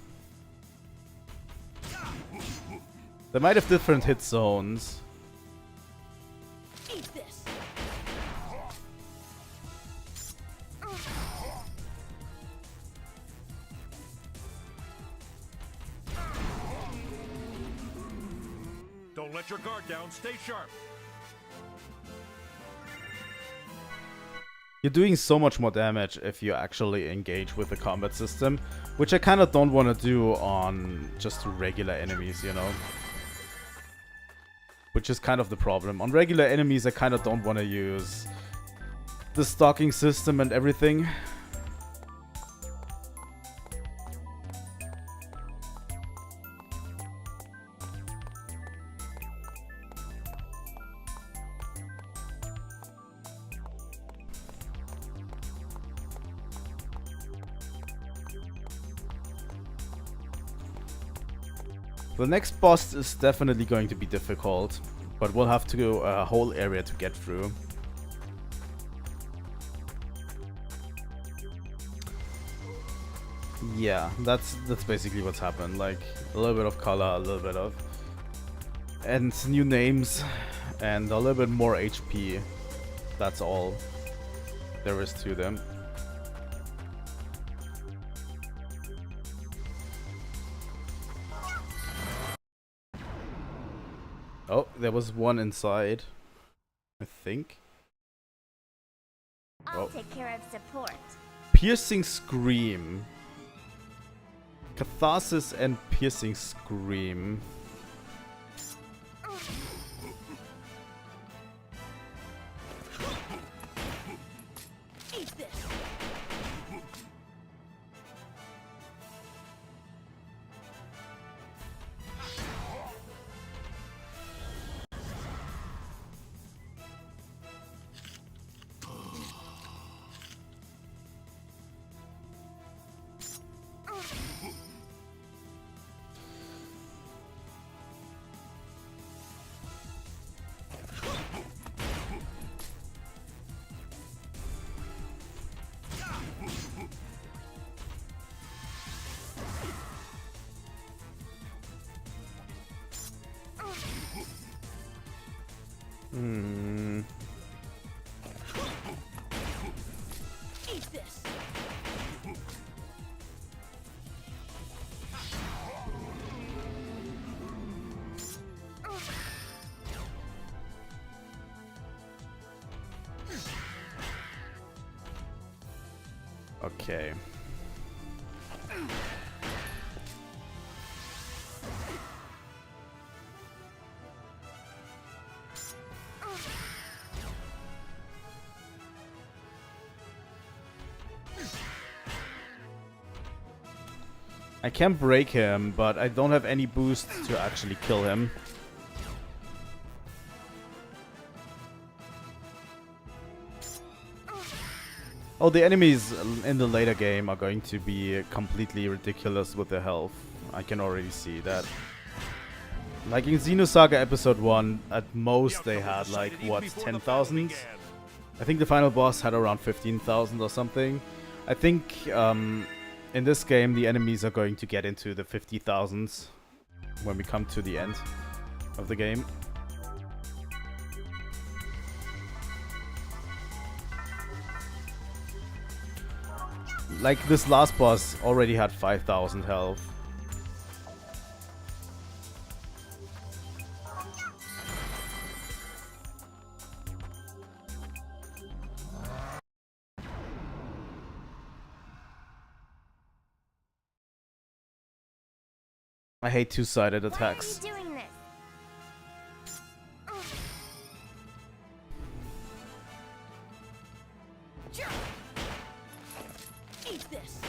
They might have different hit zones. Eat this. Don't let your guard down. Stay sharp. You're doing so much more damage if you actually engage with the combat system, which I kind of don't want to do on just regular enemies, you know? Which is kind of the problem. On regular enemies, I kind of don't want to use the stalking system and everything. The next boss is definitely going to be difficult, but we'll have to go a whole area to get through. Yeah, that's basically what's happened. Like a little bit of color, a little bit of and new names, and a little bit more HP. That's all there is to them. Oh, there was one inside, I think. I'll take care of support. Piercing Scream. Catharsis and Piercing Scream. Eat this. Eat this. Okay. I can break him, but I don't have any boost to actually kill him. Oh, the enemies in the later game are going to be completely ridiculous with their health. I can already see that. Like in Xenosaga episode 1, at most they had like, what, 10,000? I think the final boss had around 15,000 or something. I think in this game the enemies are going to get into the 50,000s when we come to the end of the game. Like this last boss already had 5,000 health. I hate two-sided attacks. Why are you doing this? Eat this.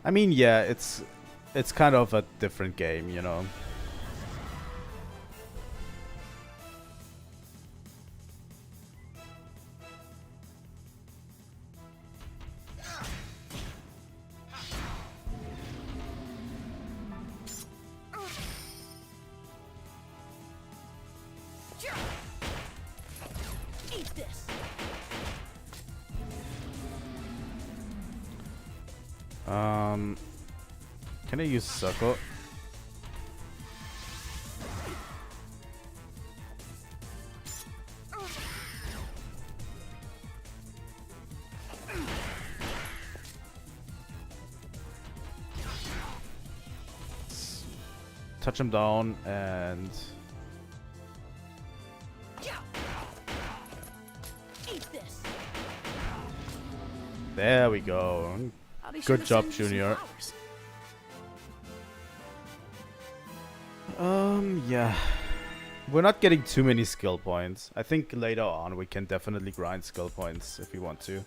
I mean, yeah, it's kind of a different game, you know. Eat this. Can I use circle? Touch him down and Eat this. there we go. Probably Good should've job, sent you some Junior. flowers. Yeah. We're not getting too many skill points. I think later on we can definitely grind skill points if we want to.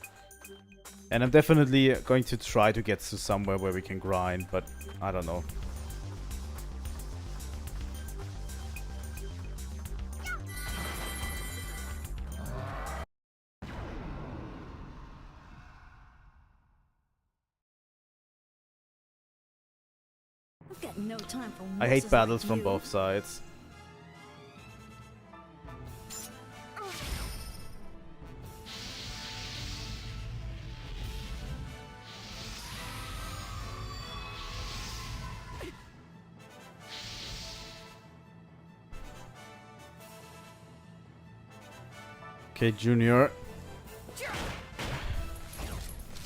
And I'm definitely going to try to get to somewhere where we can grind, but I don't know. I've got no time for I hate wusses battles like from you. both sides. Okay, Junior.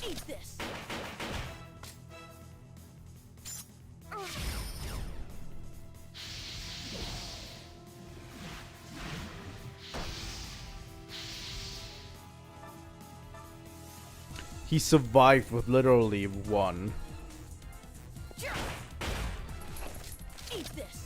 Eat this. He survived with literally one. Eat this.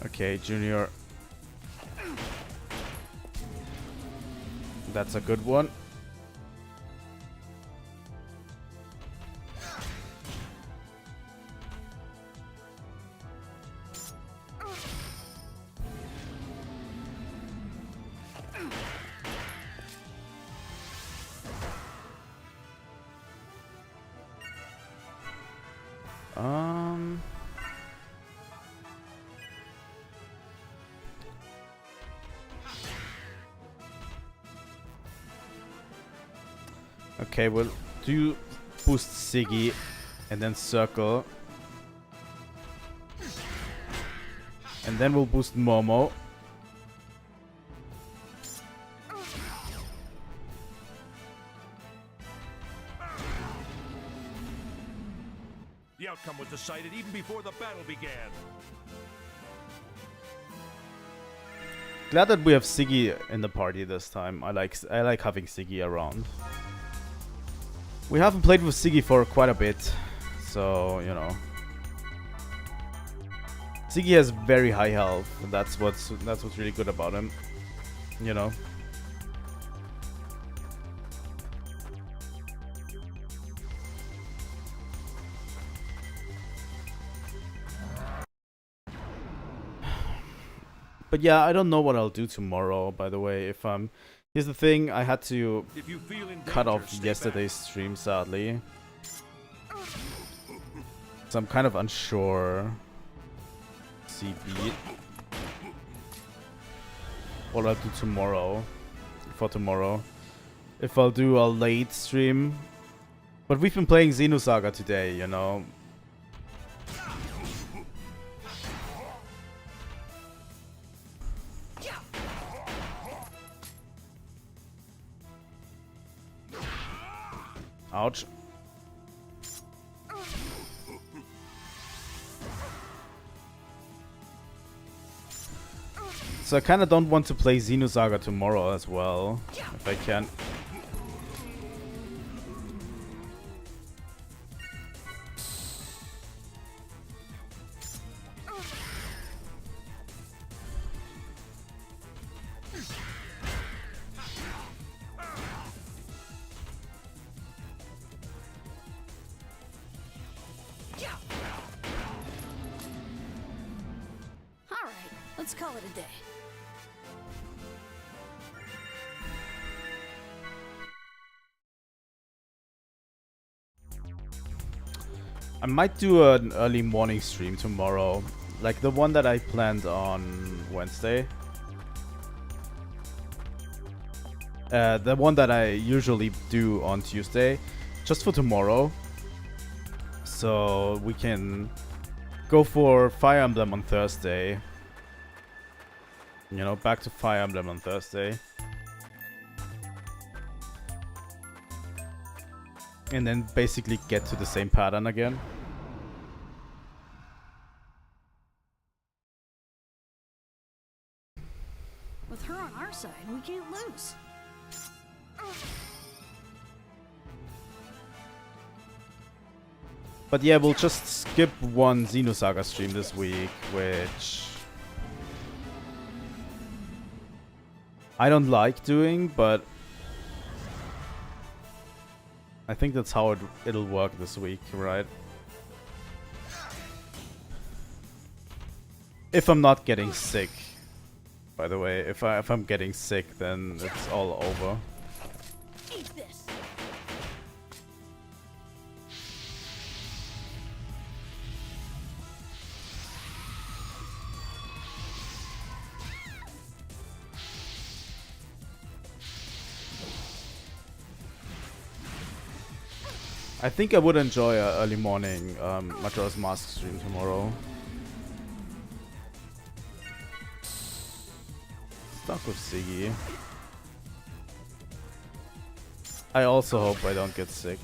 Okay, Junior. That's a good one. Okay, we'll do boost Siggy and then circle. And then we'll boost Momo. The outcome was decided even before the battle began. Glad that we have Siggy in the party this time. I like having Siggy around. We haven't played with Siggy for quite a bit, so you know. Siggy has very high health, and that's what's really good about him. You know. But yeah, I don't know what I'll do tomorrow, by the way. Here's the thing, I had to If you feel in cut danger, off stay yesterday's stream, sadly. So I'm kind of unsure. CB. What I'll do tomorrow. For tomorrow. If I'll do a late stream. But we've been playing Xenosaga today, you know. Ouch. So I kind of don't want to play Xenosaga tomorrow as well, if I can. Let's call it a day. I might do an early morning stream tomorrow, like the one that I planned on Wednesday. The one that I usually do on Tuesday, just for tomorrow. So we can go for Fire Emblem on Thursday. You know, back to Fire Emblem on Thursday. And then basically get to the same pattern again. With her on our side, we can't lose. But yeah, we'll just skip one Xenosaga stream this week, which I don't like doing, but I think that's how it'll work this week, right? If I'm not getting sick, by the way. If I'm getting sick, then it's all over. Eat this. I think I would enjoy an early morning Majora's Mask stream tomorrow. Stuck with Siggy. I also hope I don't get sick.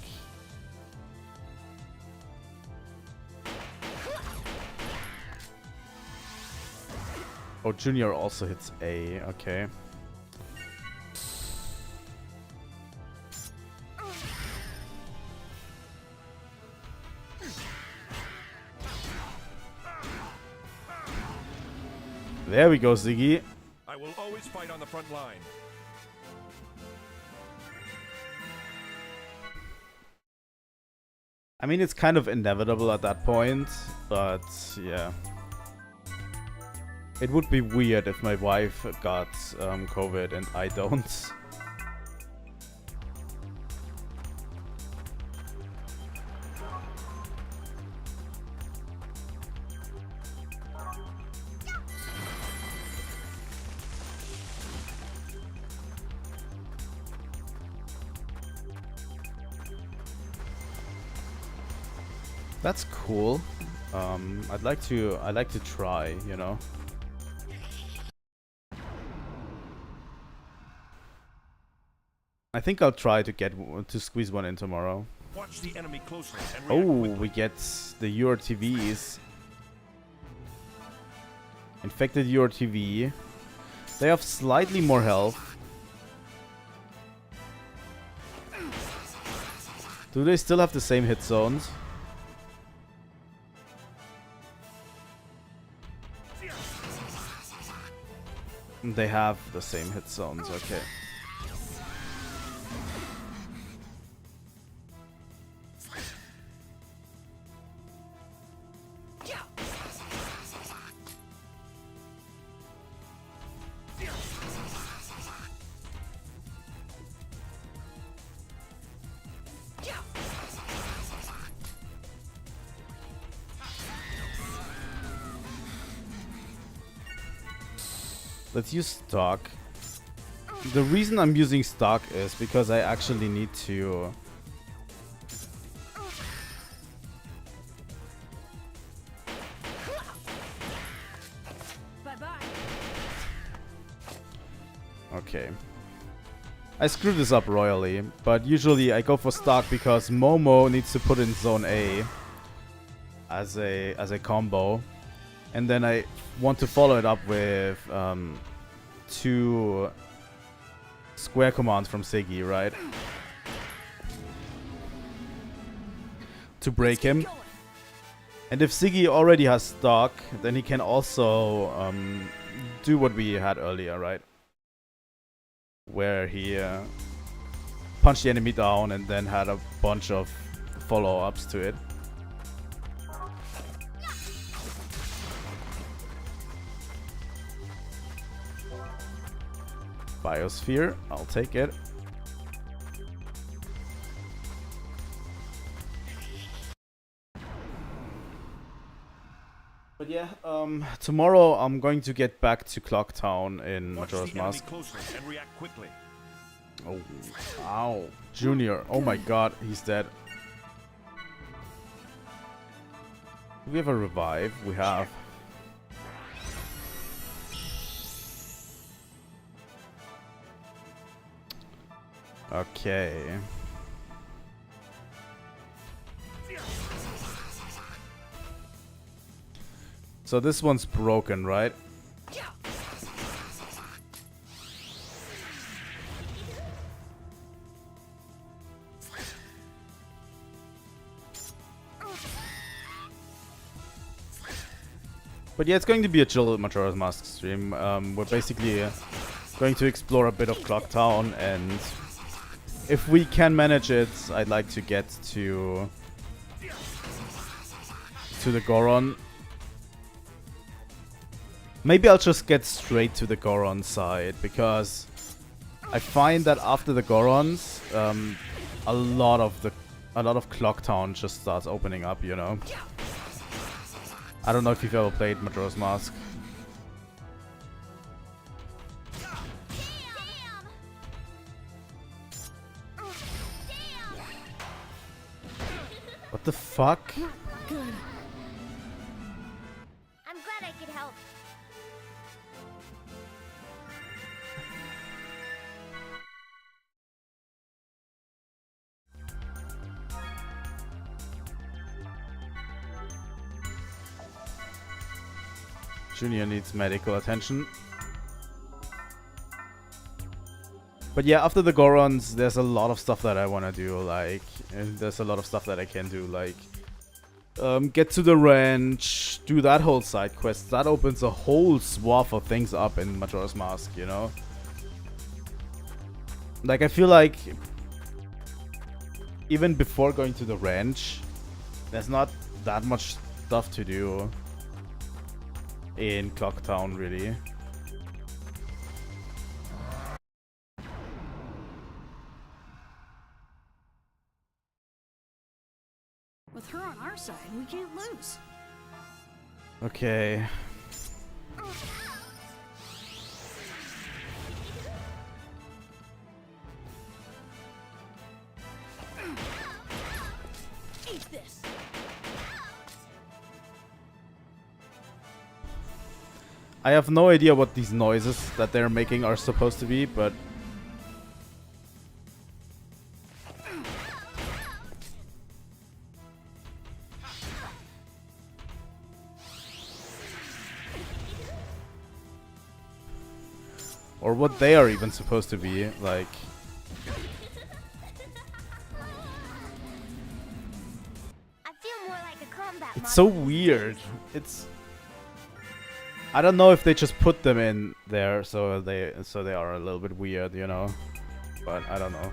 Oh, Junior also hits A, okay. There we go, Ziggy. I will always fight on the front line. I mean, it's kind of inevitable at that point, but yeah. It would be weird if my wife got COVID and I don't. That's cool. I'd like to try, you know. I think I'll try to squeeze one in tomorrow. Watch the enemy closely and Oh, react quickly. we get the URTVs. Infected URTV. They have slightly more health. Do they still have the same hit zones? They have the same hit zones, okay. Let's use stock. The reason I'm using stock is because I actually need to... Okay. I screwed this up royally, but usually I go for stock because Momo needs to put in zone A as a combo. And then I want to follow it up with 2 square commands from Siggy, right? To break him. And if Siggy already has stock, then he can also do what we had earlier, right? Where he punched the enemy down and then had a bunch of follow-ups to it. Biosphere, I'll take it. But yeah, tomorrow I'm going to get back to Clocktown in Majora's Mask. Oh, ow. Junior, oh my god, he's dead. Do we have a revive? We have. Okay. So this one's broken, right? But yeah, it's going to be a chill Majora's Mask stream. We're basically going to explore a bit of Clocktown, and if we can manage it, I'd like to get to the Goron. Maybe I'll just get straight to the Goron side, because I find that after the Gorons, a lot of Clocktown just starts opening up, you know. I don't know if you've ever played Majora's Mask. What the fuck? Good. I'm glad I could help. Junior needs medical attention. But yeah, after the Gorons, there's a lot of stuff that I want to do, like, and there's a lot of stuff that I can do, like, get to the ranch, do that whole side quest. That opens a whole swath of things up in Majora's Mask, you know? Like, I feel like even before going to the ranch, there's not that much stuff to do in Clocktown, really. With her on our side, we can't lose. Okay. Eat this. I have no idea what these noises that they're making are supposed to be, but or what they are even supposed to be, like. I feel more like a combat It's so weird. It's, I don't know if they just put them in there so they are a little bit weird, you know. But I don't know.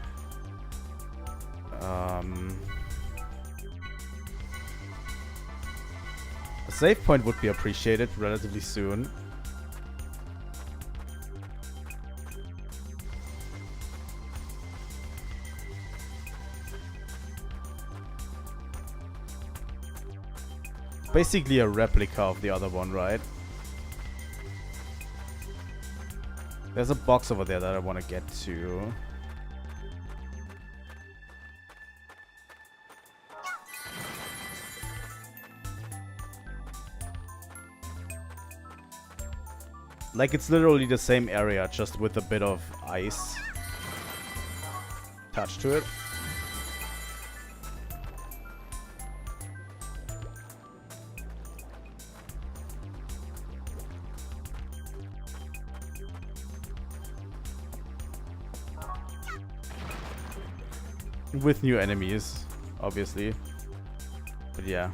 A save point would be appreciated relatively soon. Basically a replica of the other one, right? There's a box over there that I want to get to. Like, it's literally the same area, just with a bit of ice attached to it. With new enemies, obviously. But yeah.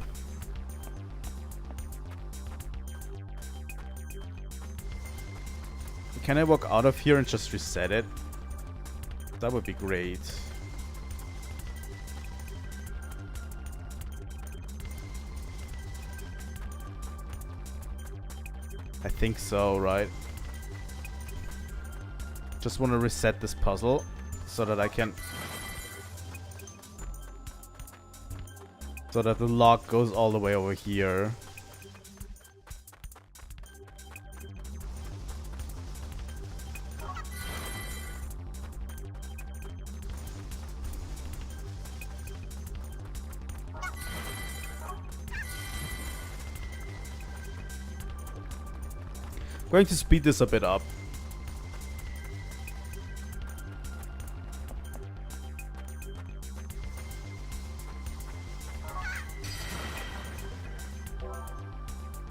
Can I walk out of here and just reset it? That would be great. I think so, right? Just want to reset this puzzle so that I can... So that the lock goes all the way over here. Going to speed this a bit up.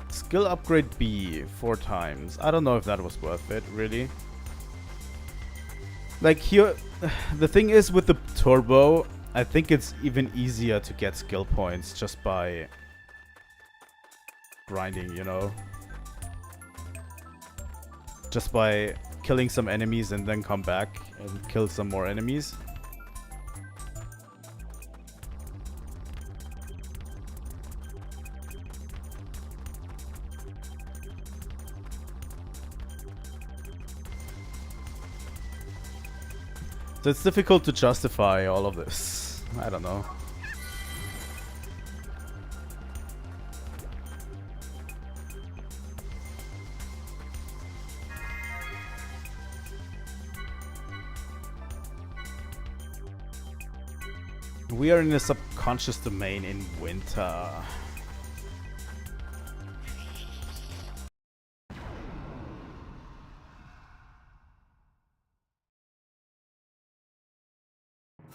Skill upgrade B 4 times. I don't know if that was worth it, really. Like here, the thing is with the turbo, I think it's even easier to get skill points just by grinding, you know? Just by killing some enemies and then come back and kill some more enemies. So it's difficult to justify all of this. I don't know. We are in a subconscious domain in winter.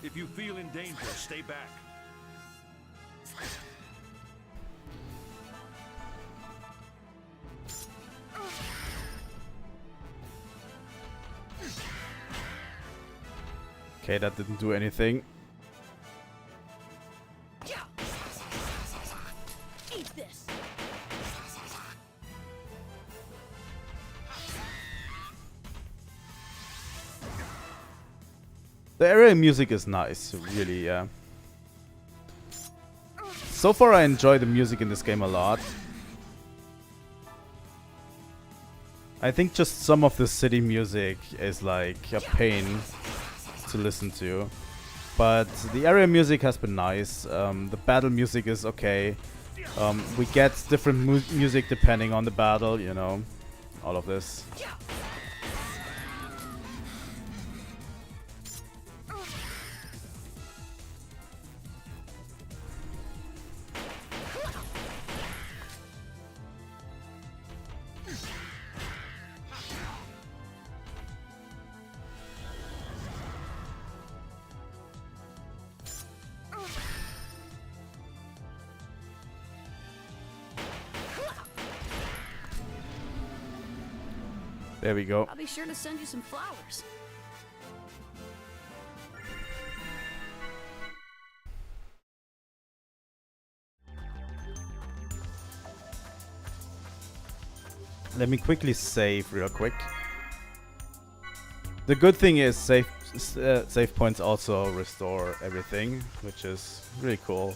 If you feel in danger, stay back. Okay, that didn't do anything. Eat this. The area music is nice, really, yeah. So far I enjoy the music in this game a lot. I think just some of the city music is like a pain to listen to. But the area music has been nice. The battle music is okay. We get different music depending on the battle, you know. All of this. There we go. I'll be sure to send you some flowers. Let me quickly save real quick. The good thing is save points also restore everything, which is really cool.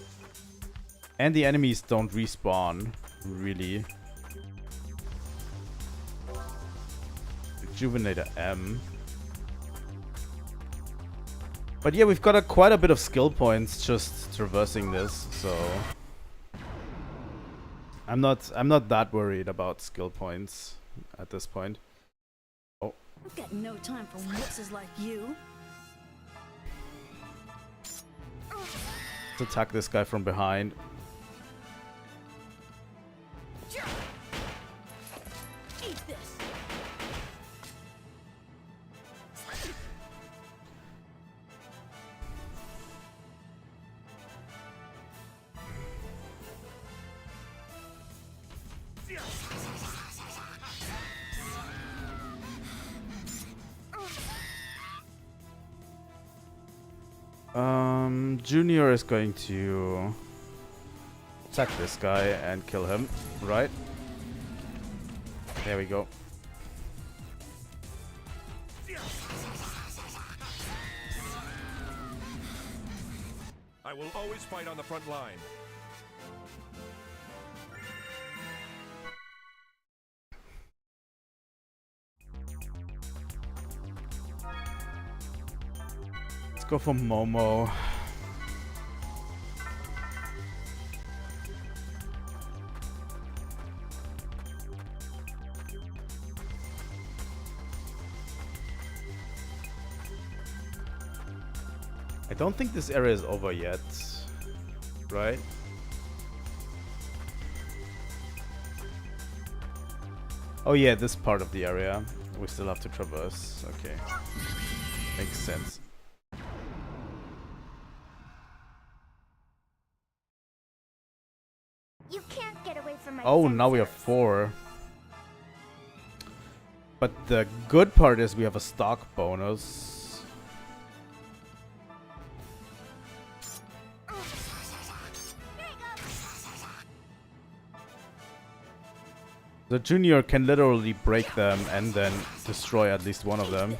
And the enemies don't respawn, really. Rejuvenator M. But yeah, we've got quite a bit of skill points just traversing this, so I'm not that worried about skill points at this point. Oh, I've got no time for wusses like you. Let's attack this guy from behind. Eat this. Junior is going to attack this guy and kill him, right? There we go. I will always fight on the front line. Let's go for Momo. I don't think this area is over yet, right? Oh yeah, this part of the area we still have to traverse. Okay, makes sense. You can't get away from my Oh, now we have 4. But the good part is we have a stock bonus. The Junior can literally break them and then destroy at least one of them.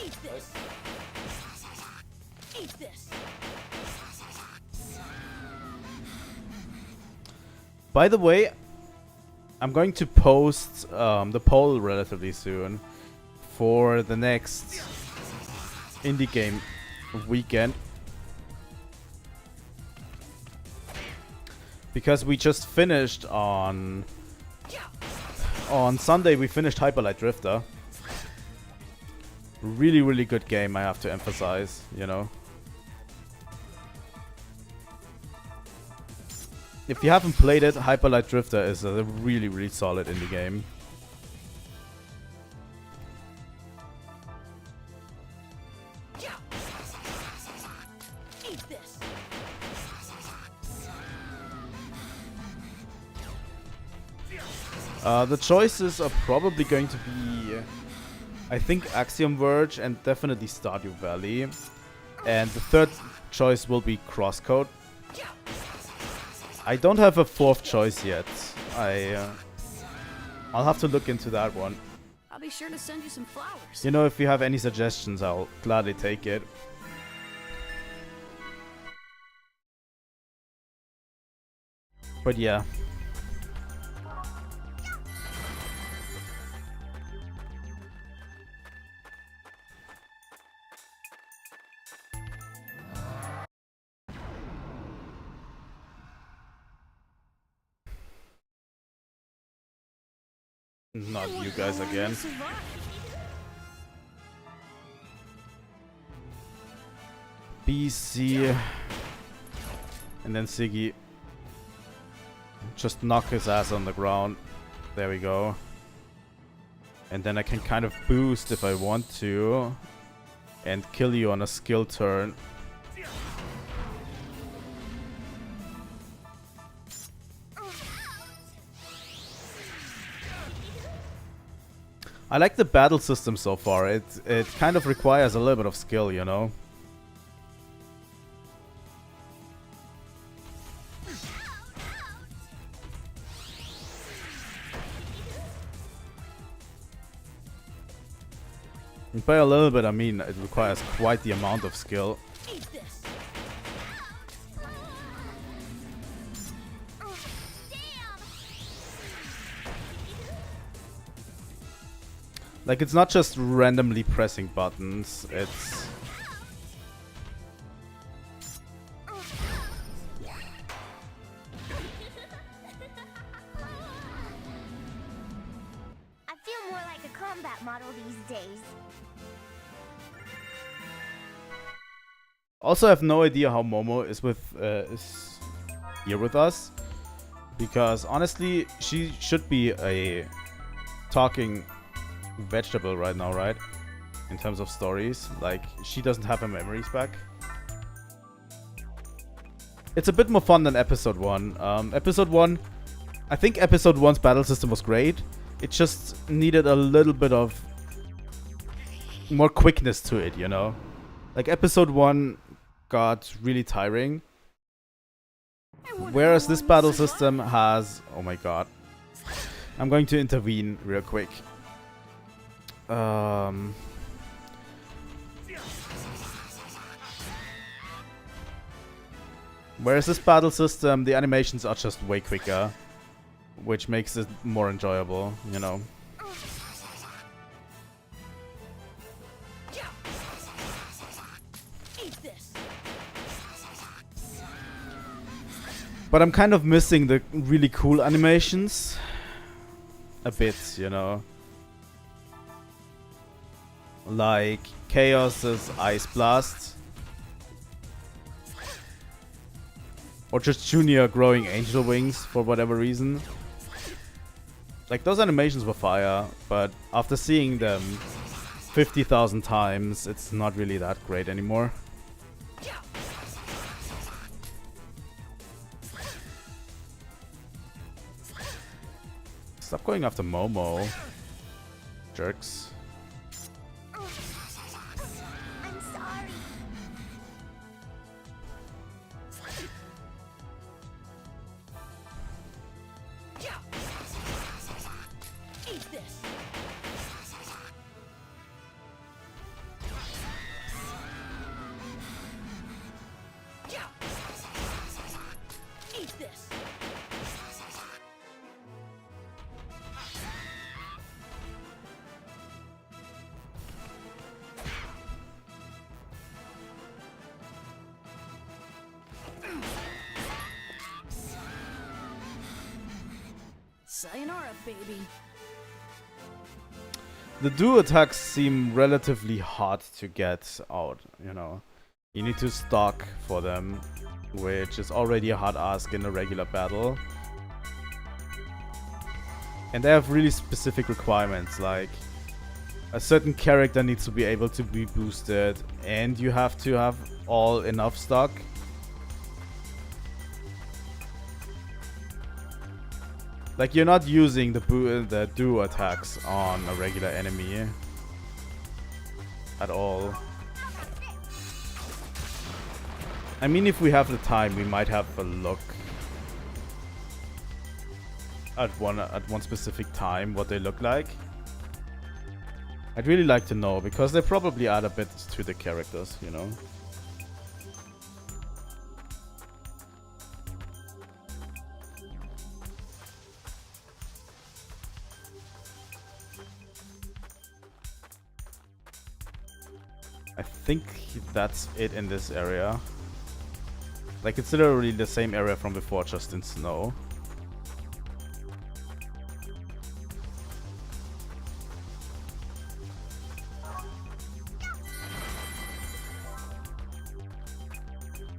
Eat this. Eat this. By the way, I'm going to post the poll relatively soon for the next indie game weekend. Because we just finished on Sunday, we finished Hyper Light Drifter. Really, really good game, I have to emphasize, you know. If you haven't played it, Hyper Light Drifter is a really, really solid indie game. Eat this. The choices are probably going to be, I think, Axiom Verge and definitely Stardew Valley. And the third choice will be Crosscode. I don't have a fourth choice yet. I'll have to look into that one. I'll be sure to send you some flowers. You know, if you have any suggestions, I'll gladly take it. But yeah. Not you guys again. BC. And then Siggy. Just knock his ass on the ground. There we go. And then I can kind of boost if I want to. And kill you on a skill turn. I like the battle system so far. It kind of requires a little bit of skill, you know. And by a little bit, I mean it requires quite the amount of skill. Eat this. Like, it's not just randomly pressing buttons, it's... I feel more like a model these days. Also, I have no idea how Momo is is here with us, because honestly, she should be a talking vegetable right now, right? In terms of stories, like she doesn't have her memories back. It's a bit more fun than episode 1. Episode 1, I think episode 1's battle system was great. It just needed a little bit of more quickness to it, you know? Like episode 1 got really tiring. Whereas this battle system has... Oh my god. I'm going to intervene real quick. Whereas this battle system, the animations are just way quicker, which makes it more enjoyable, you know. But I'm kind of missing the really cool animations a bit, you know. Like Chaos's Ice Blast. Or just Junior growing angel wings for whatever reason. Like, those animations were fire, but after seeing them 50,000 times, it's not really that great anymore. Stop going after Momo, jerks. I'm sorry. Eat this. Eat this. Sayonara, baby. The duo attacks seem relatively hard to get out, you know. You need to stock for them, which is already a hard ask in a regular battle. And they have really specific requirements, like a certain character needs to be able to be boosted, and you have to have all enough stock. Like, you're not using the duo attacks on a regular enemy at all. I mean, if we have the time, we might have a look at one specific time what they look like. I'd really like to know, because they probably add a bit to the characters, you know. I think that's it in this area. Like, it's literally the same area from before, just in snow.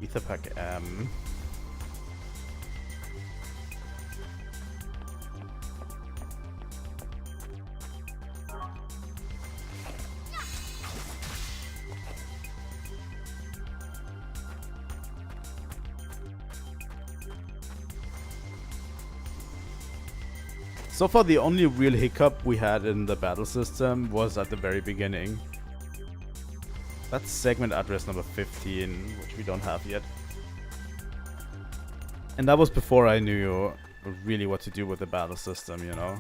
Ether Pack M. So far, the only real hiccup we had in the battle system was at the very beginning. That's segment address number 15, which we don't have yet. And that was before I knew really what to do with the battle system, you know.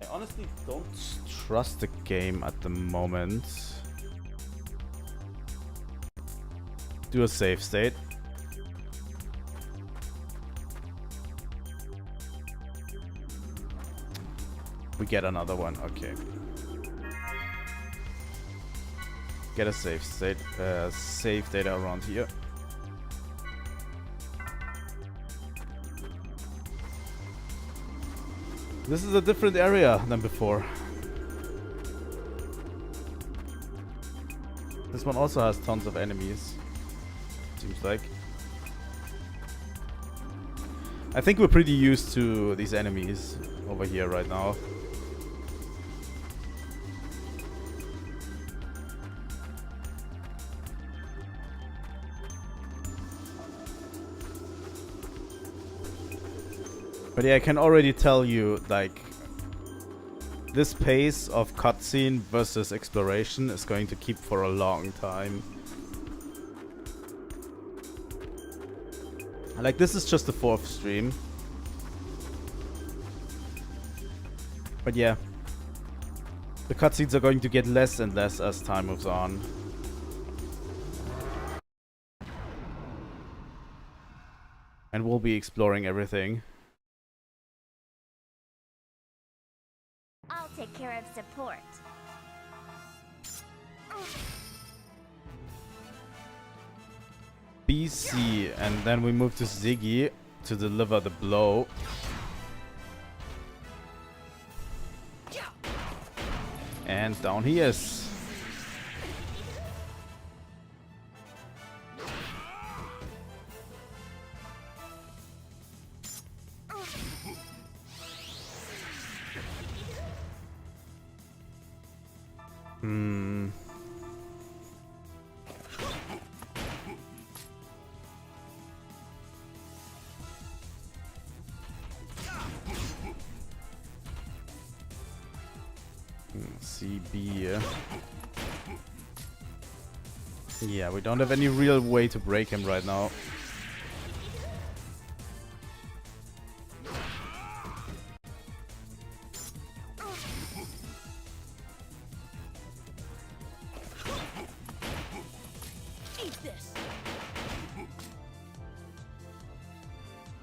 I honestly don't trust the game at the moment. Do a save state. We get another one, okay. get a save data around here. This is a different area than before. This one also has tons of enemies, seems like. I think we're pretty used to these enemies over here right now. But yeah, I can already tell you, like, this pace of cutscene versus exploration is going to keep for a long time. Like, this is just the 4th stream. But yeah, the cutscenes are going to get less and less as time moves on. And we'll be exploring everything. I'll take care of support. BC, and then we move to Ziggy to deliver the blow. And down he is. CB. Yeah, we don't have any real way to break him right now.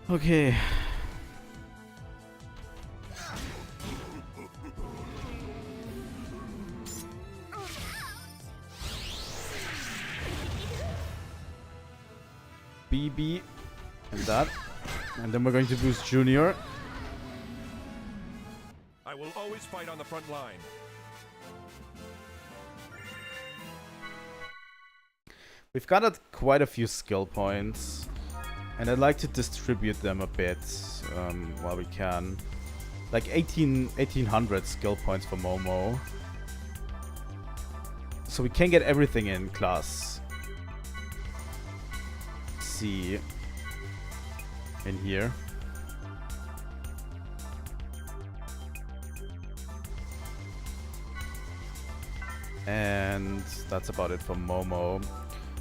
Okay. BB and that. And then we're going to boost Junior. I will always fight on the front line. We've got quite a few skill points. And I'd like to distribute them a bit while we can. Like 1800 skill points for Momo. So we can get everything in class C in here. And that's about it for Momo.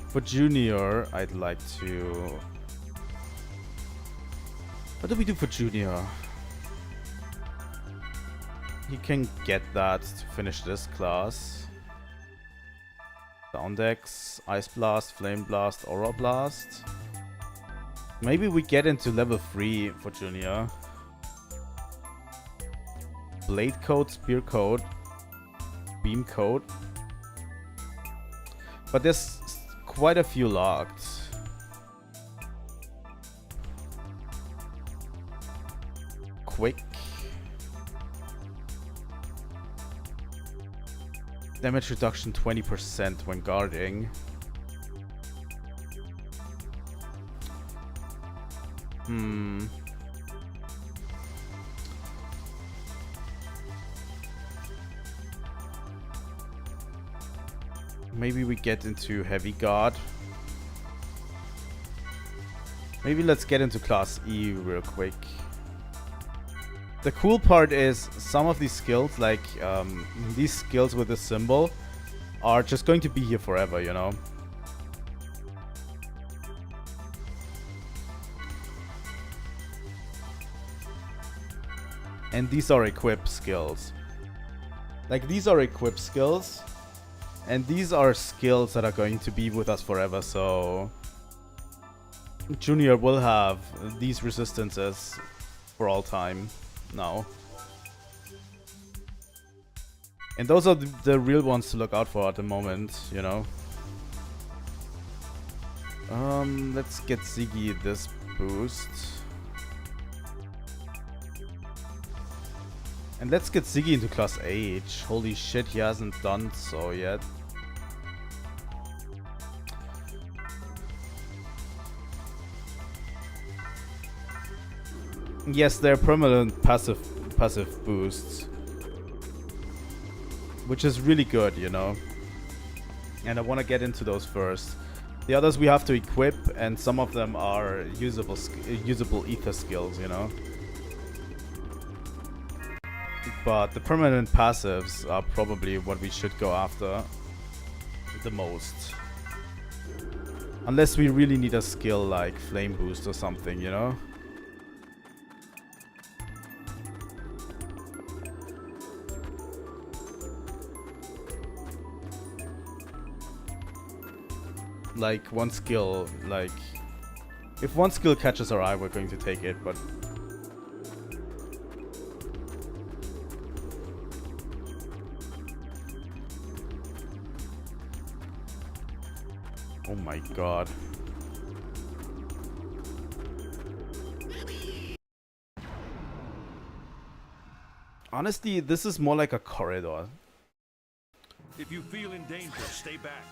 For Junior, I'd like to... What do we do for Junior? He can get that to finish this class. Down Dex, Ice Blast, Flame Blast, Aura Blast. Maybe we get into level 3 for Junior. Blade Coat, Spear Coat, Beam Coat. But there's quite a few locked. Quick. Damage reduction 20% when guarding. Maybe we get into heavy guard. Maybe let's get into class E real quick. The cool part is some of these skills, like these skills with the symbol, are just going to be here forever, you know? And these are equip skills. Like, these are equip skills. And these are skills that are going to be with us forever, so... Junior will have these resistances for all time now. And those are the real ones to look out for at the moment, you know. Let's get Ziggy this boost. And let's get Ziggy into class H. Holy shit, he hasn't done so yet. Yes, they're permanent passive boosts. Which is really good, you know. And I want to get into those first. The others we have to equip, and some of them are usable ether skills, you know. But the permanent passives are probably what we should go after the most. Unless we really need a skill like Flame Boost or something, you know. Like one skill, like if one skill catches our eye, we're going to take it, but oh my god. Honestly, this is more like a corridor. If you feel in danger, stay back.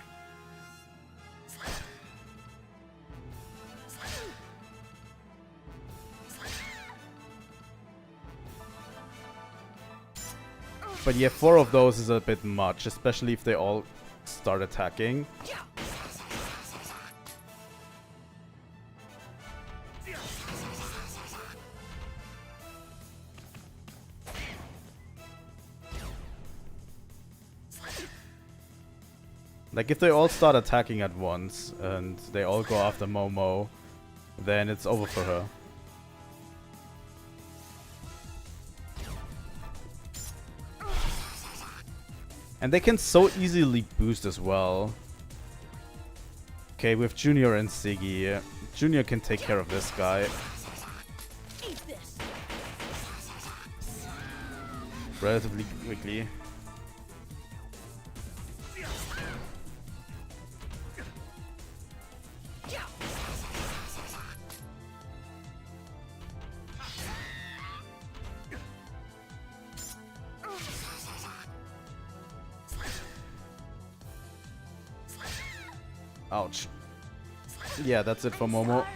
But yeah, 4 of those is a bit much, especially if they all start attacking. Like if they all start attacking at once and they all go after Momo, then it's over for her. And they can so easily boost as well. Okay, with Junior and Siggy, Junior can take care of this guy. Relatively quickly. Ouch. Yeah, that's it for Momo.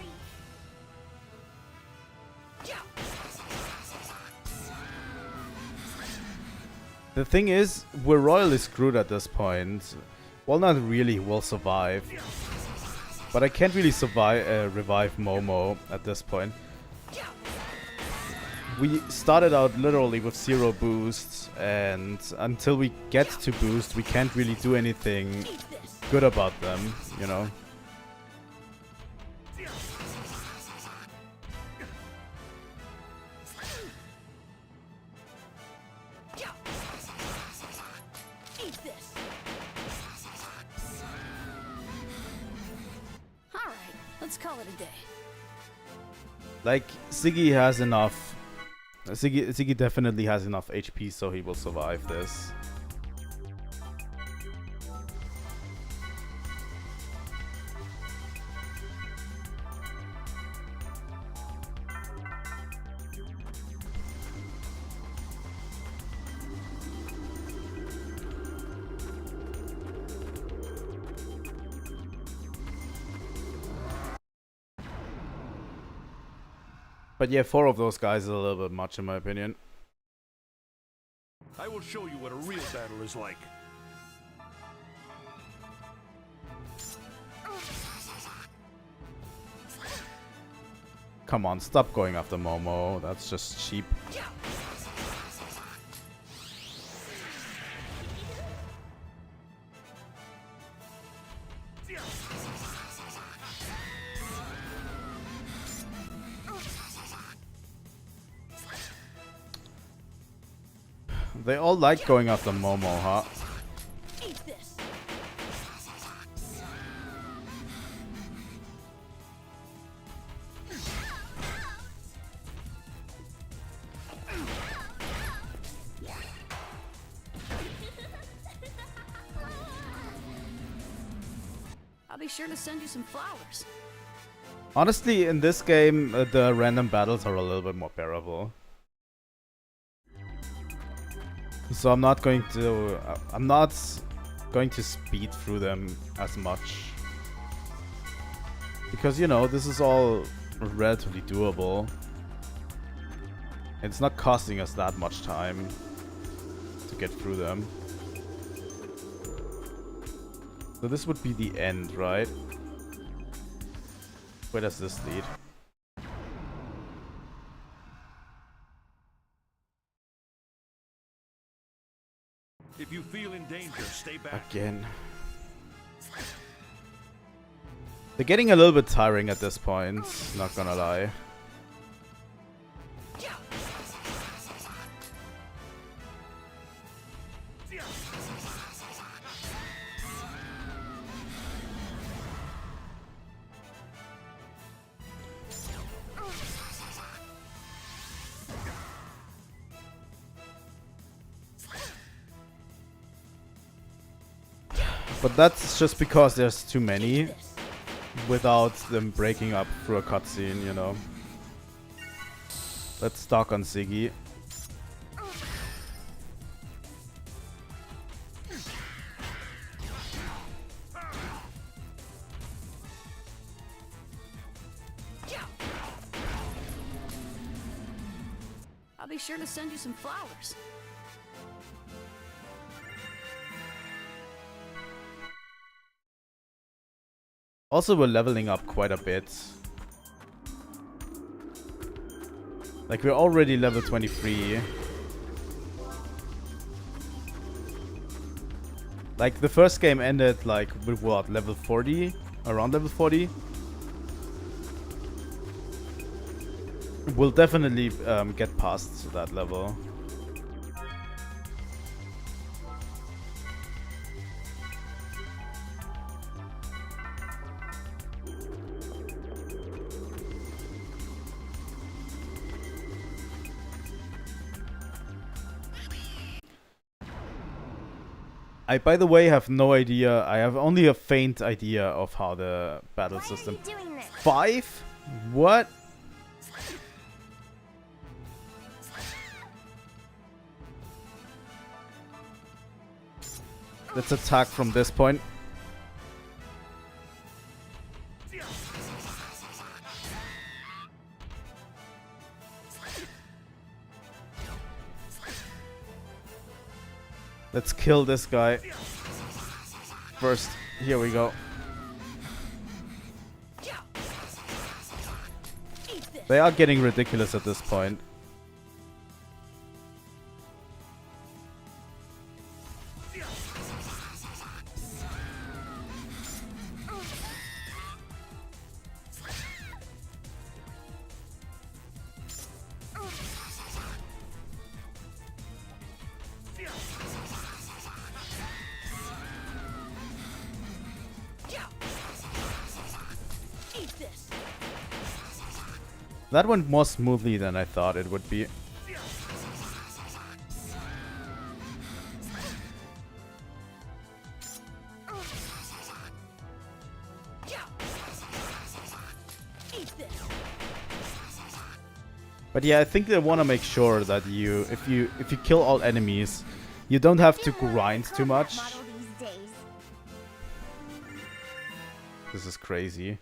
The thing is, we're royally screwed at this point. Well, not really, we'll survive. But I can't really revive Momo at this point. We started out literally with 0 boosts, and until we get to boost, we can't really do anything good about them, you know. All right, let's call it a day. Like Siggy has enough. Siggy definitely has enough HP, so he will survive this. But yeah, 4 of those guys is a little bit much in my opinion. I will show you what a real battle is like. Come on, stop going after Momo. That's just cheap. They all like going after Momo, huh? be sure to send you some flowers. Honestly, in this game, the random battles are a little bit more bearable. So I'm not going to speed through them as much. Because, you know, this is all relatively doable. It's not costing us that much time to get through them. So this would be the end, right? Where does this lead? If you feel in danger, stay back. Again. They're getting a little bit tiring at this point, not gonna lie. But that's just because there's too many without them breaking up through a cutscene, you know. Let's stalk on Ziggy. I'll be sure to send you some flowers. Also, we're leveling up quite a bit. Like, we're already level 23. Like, the first game ended, like, with what, level 40? Around level 40? We'll definitely get past that level. I, by the way, have no idea. I have only a faint idea of how the battle system. 5? What? Let's attack from this point. Let's kill this guy first. Here we go. They are getting ridiculous at this point. That went more smoothly than I thought it would be. But yeah, I think they want to make sure that if you kill all enemies, you don't have to grind too much. This is crazy.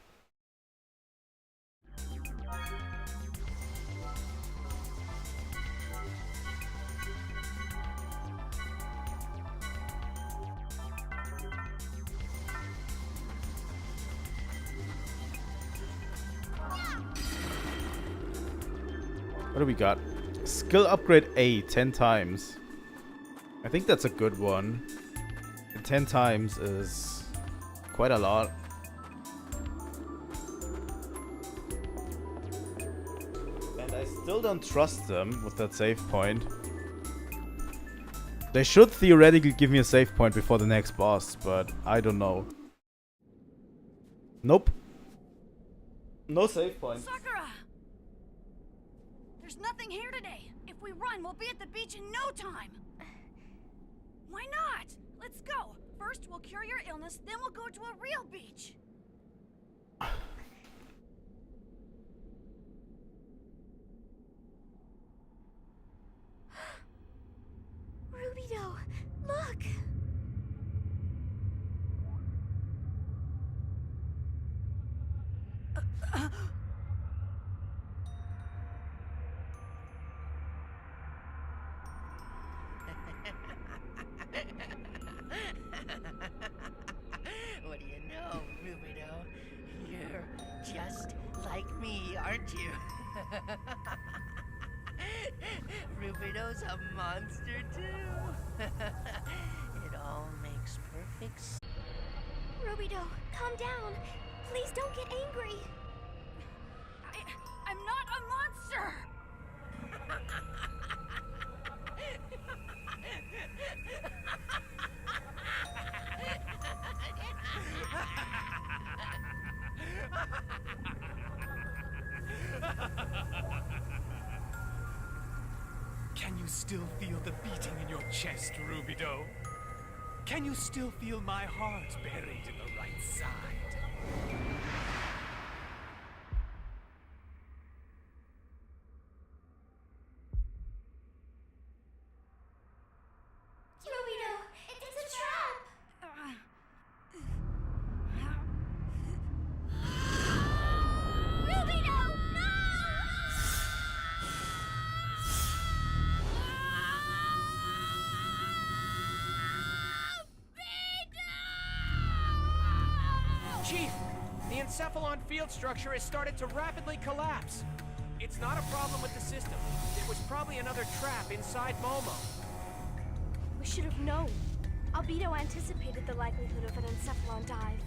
What do we got? Skill upgrade A 10 times. I think that's a good one. 10 times is quite a lot. And I still don't trust them with that save point. They should theoretically give me a save point before the next boss, but I don't know. Nope. No save point. Sakura! There's nothing here today. If we run, we'll be at the beach in no time. Why not? Let's go. First, we'll cure your illness, then we'll go to a real beach. me, aren't you? Rubido's a monster too. It all makes perfect sense. Rubido, calm down. Please don't get angry. I'm not a monster! Can you still feel the beating in your chest, Rubido? Can you still feel my heart buried in the right side? Rubido, it's a trap! Rubido, no! Chief, the encephalon field structure has started to rapidly collapse. It's not a problem with the system. It was probably another trap inside Momo. We should have known. Albedo anticipated the likelihood of an encephalon dive.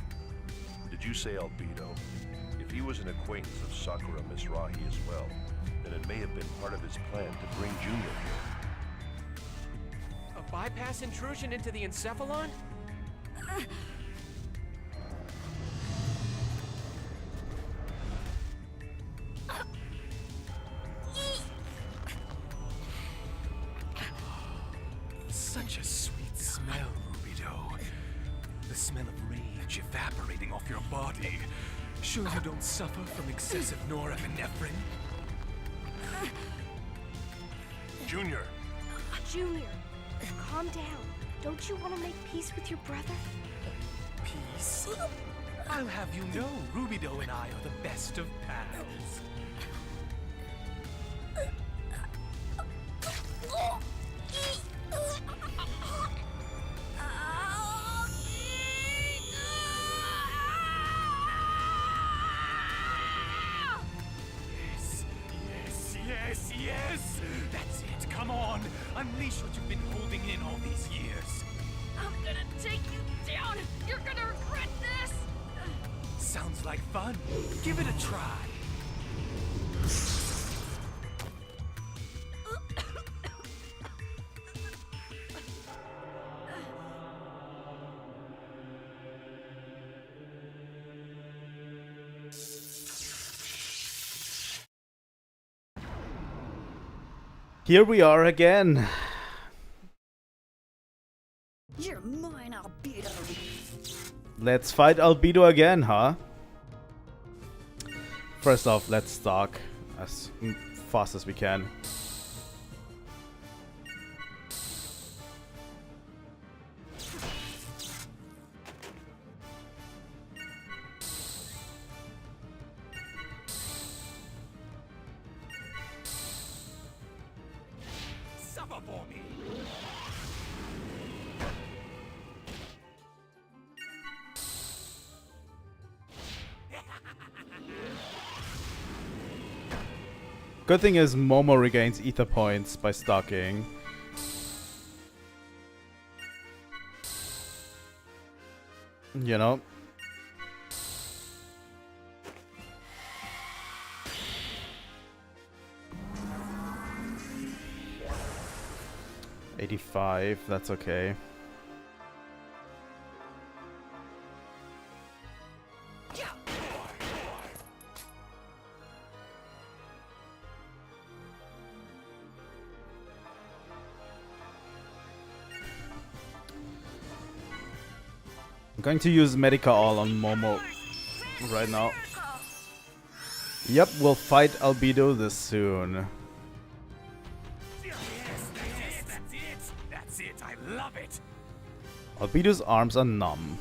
Did you say Albedo? If he was an acquaintance of Sakura Misrahi as well, then it may have been part of his plan to bring Junior here. A bypass intrusion into the encephalon? Such a sweet smell, Rubido. The smell of rage evaporating off your body. Sure you don't suffer from excessive norepinephrine? Junior! Junior, calm down. Don't you want to make peace with your brother? Peace? I'll have you know, Rubido and I are the best of pals. Yes! That's it, come on! Unleash what you've been holding in all these years. I'm gonna take you down! You're gonna regret this! Sounds like fun. Give it a try. Here we are again. You're mine, Albedo. Let's fight Albedo again, huh? First off, let's stalk as fast as we can. Suffer for me. Good thing is Momo regains ether points by stalking. You know? $85, that's okay. I'm going to use Medica All on Momo right now. Yep, we'll fight Albedo this soon. That's it. I love it. Albedo's arms are numb.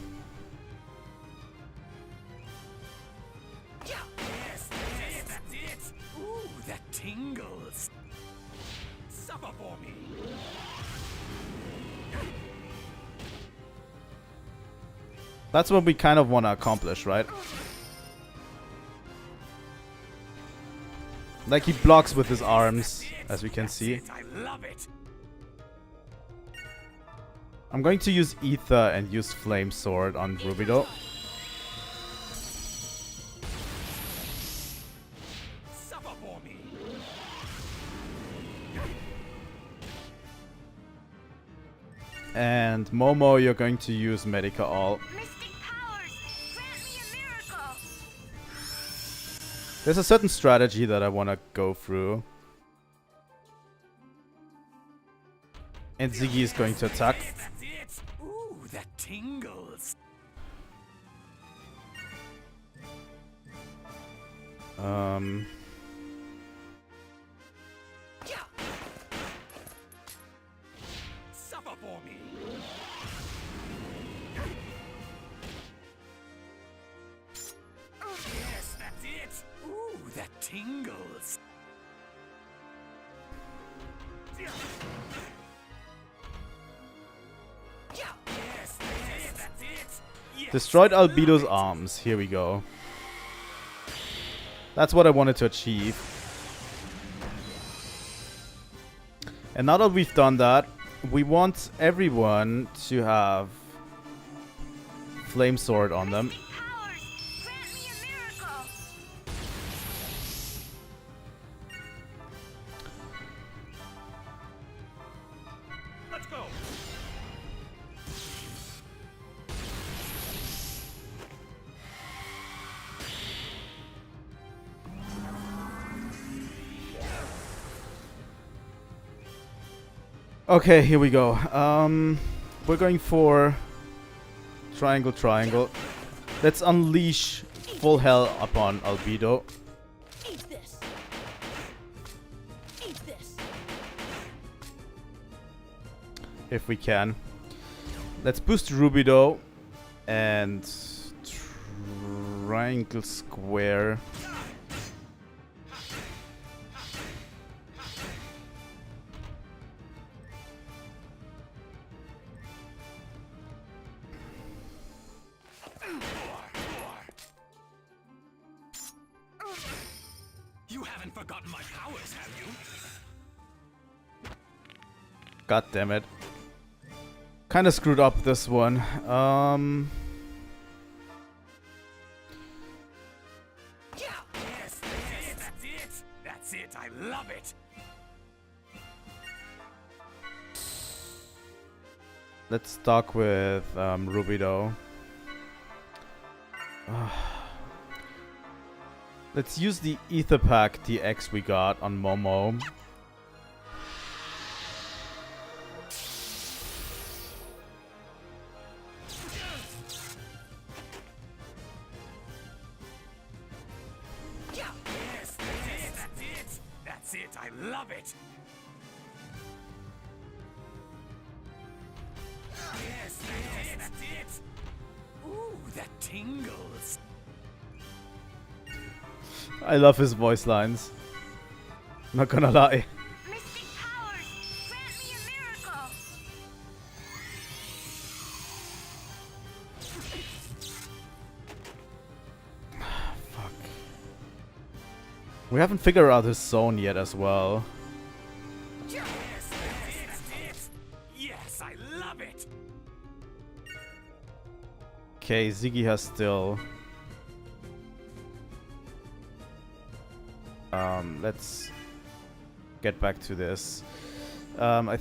Yes, that's it. Ooh, that tingles. Suffer for me. That's what we kind of want to accomplish, right? Like he blocks with his arms, as we can see. I love it. I'm going to use Ether and use Flame Sword on Rubido. Suffer for me. And Momo, you're going to use Medica All. Mystic powers, grant me a miracle. There's a certain strategy that I want to go through. And Ziggy is going to attack. That's it. Ooh, that tingles. Suffer for me. Yes, that's it. Ooh, that tingles. Yes, that's it. Yes. Destroyed Albedo's arms. Here we go. That's what I wanted to achieve. And now that we've done that, we want everyone to have Flame Sword on them. Powers, grant me a miracle. Let's go. Okay, here we go. We're going for triangle, triangle. Let's unleash full hell upon Albedo. Eat this. Eat this. If we can. Let's boost Rubido and triangle square. You haven't forgotten my powers, have you? God damn it. Kinda screwed up this one. Yes, that's it. That's it. I love it. Let's start with Rubido. Let's use the Ether Pack DX we got on Momo. Yes, that's it. That's it. I love it. Yes, that's it. Ooh, that tingles. I love his voice lines. Not gonna lie. Mystic powers, grant me a miracle. Fuck. We haven't figured out his zone yet as well. Yes, that's it. Yes, I love it. Okay, Ziggy has still... let's get back to this. I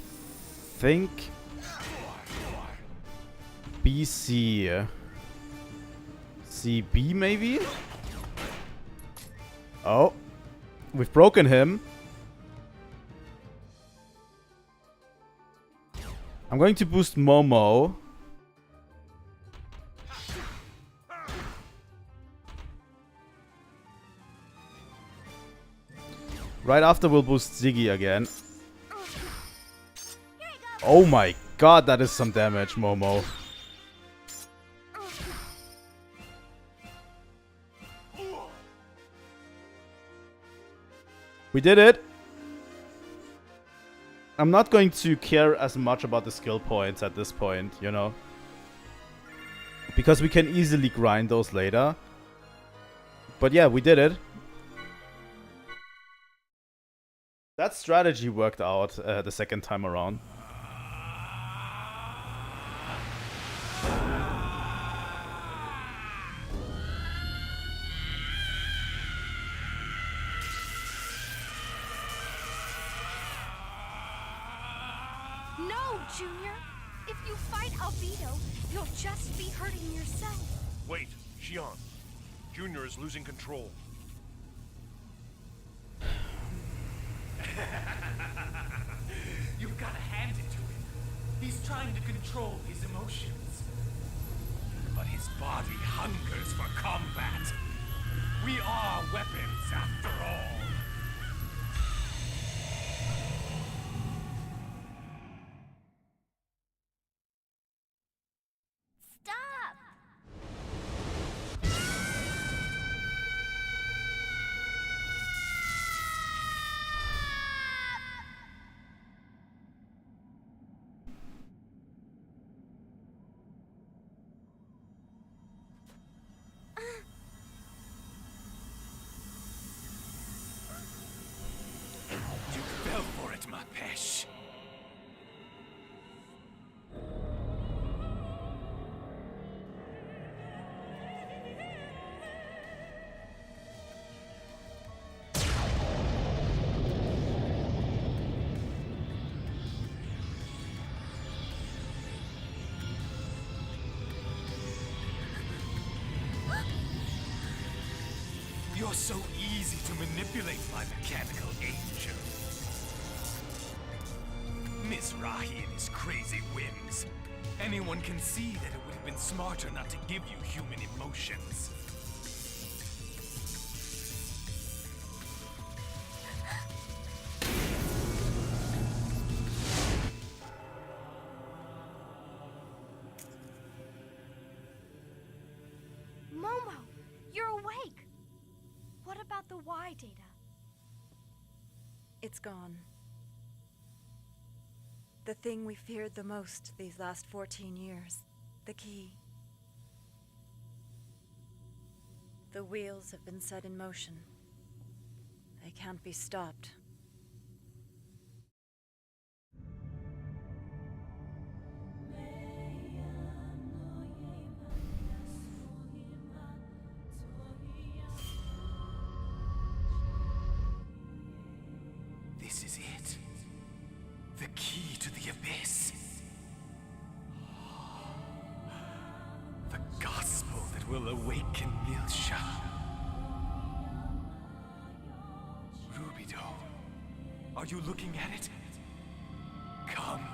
think BC CB maybe? Oh, we've broken him. I'm going to boost Momo. Right after we'll boost Ziggy again. Oh my god, that is some damage, Momo. We did it! I'm not going to care as much about the skill points at this point, you know. Because we can easily grind those later. But yeah, we did it. That strategy worked out the second time around. No, Junior! If you fight Albedo, you'll just be hurting yourself. Wait, Xion. Junior is losing control. You've got to hand it to him. He's trying to control his emotions. But his body hungers for combat. We are weapons after all. Stop! You fell for it, my pesh. You're so easy to manipulate, my mechanical angel. Miss Rahi and his crazy whims. Anyone can see that it would have been smarter not to give you human emotions. Momo, you're awake! What about the Y data? It's gone. The thing we feared the most these last 14 years. The key. The wheels have been set in motion. They can't be stopped. This is it. The key to the abyss. The gospel that will awaken Milsha. Rubido, are you looking at it? Come,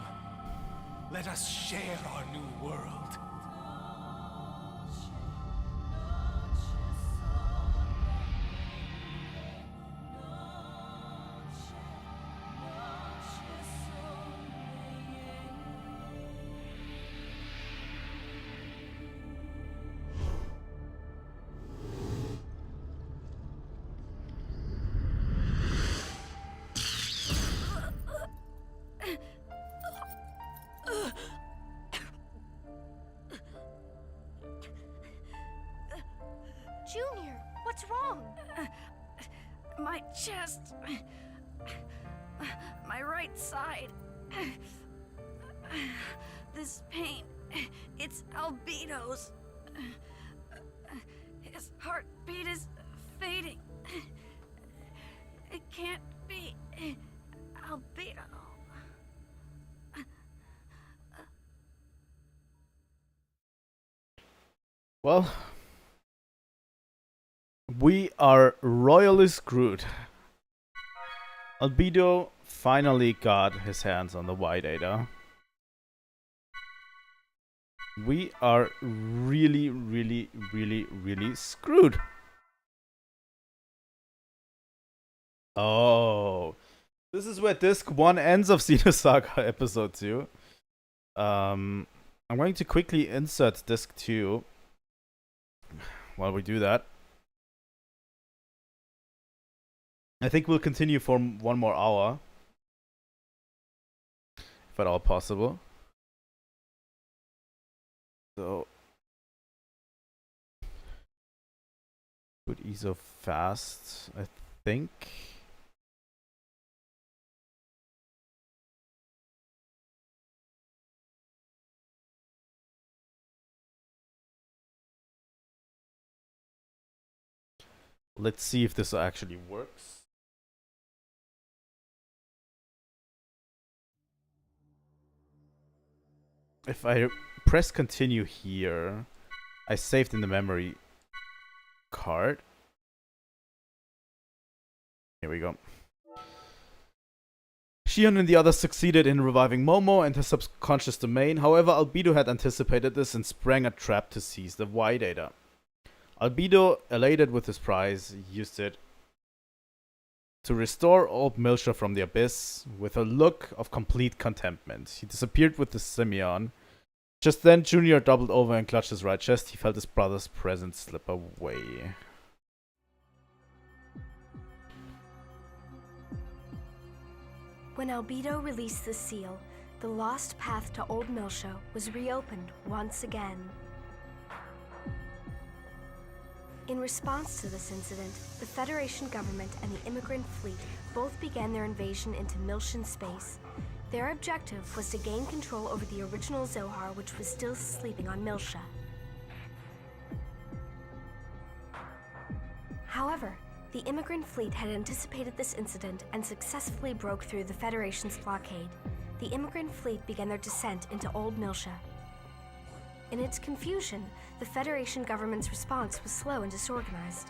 let us share our new world. Junior, what's wrong? My chest. My right side. This pain. It's Albedo's. His heartbeat is fading. It can't be Albedo. Well, we are royally screwed. Albedo finally got his hands on the Y data. We are really, really, really, really screwed. Oh, this is where disc 1 ends of Xenosaga episode 2. I'm going to quickly insert disc 2 while we do that. I think we'll continue for 1 more hour, if at all possible. So, would be so fast, I think. Let's see if this actually works. If I press continue here, I saved in the memory card. Here we go. Shion and the others succeeded in reviving Momo and her subconscious domain. However, Albedo had anticipated this and sprang a trap to seize the Y data. Albedo, elated with his prize, used it to restore old Milsha from the abyss with a look of complete contentment. He disappeared with the Simeon. Just then, Junior doubled over and clutched his right chest. He felt his brother's presence slip away. When Albedo released the seal, the lost path to Old Milsha was reopened once again. In response to this incident, the Federation government and the immigrant fleet both began their invasion into Milshan space. Their objective was to gain control over the original Zohar, which was still sleeping on Milsha. However, the immigrant fleet had anticipated this incident and successfully broke through the Federation's blockade. The immigrant fleet began their descent into Old Milsha. In its confusion, the Federation government's response was slow and disorganized.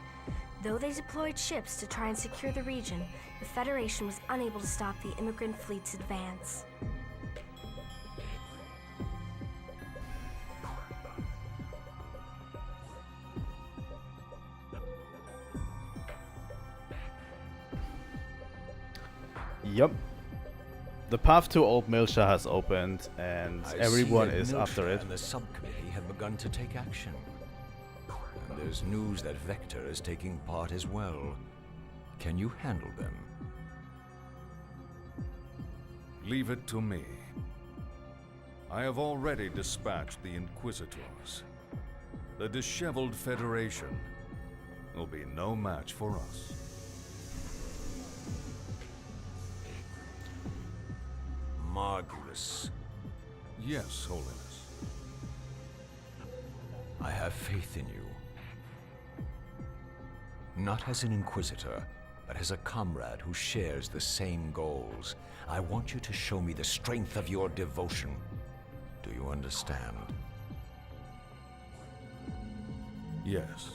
Though they deployed ships to try and secure the region, the Federation was unable to stop the immigrant fleet's advance. Yep. The path to Old Milsha has opened, and everyone is after it. And the subcommittee have begun to take action. And there's news that Vector is taking part as well. Can you handle them? Leave it to me. I have already dispatched the Inquisitors. The disheveled Federation will be no match for us. Margulis. Yes, Holiness. I have faith in you. Not as an Inquisitor, but as a comrade who shares the same goals. I want you to show me the strength of your devotion. Do you understand? Yes.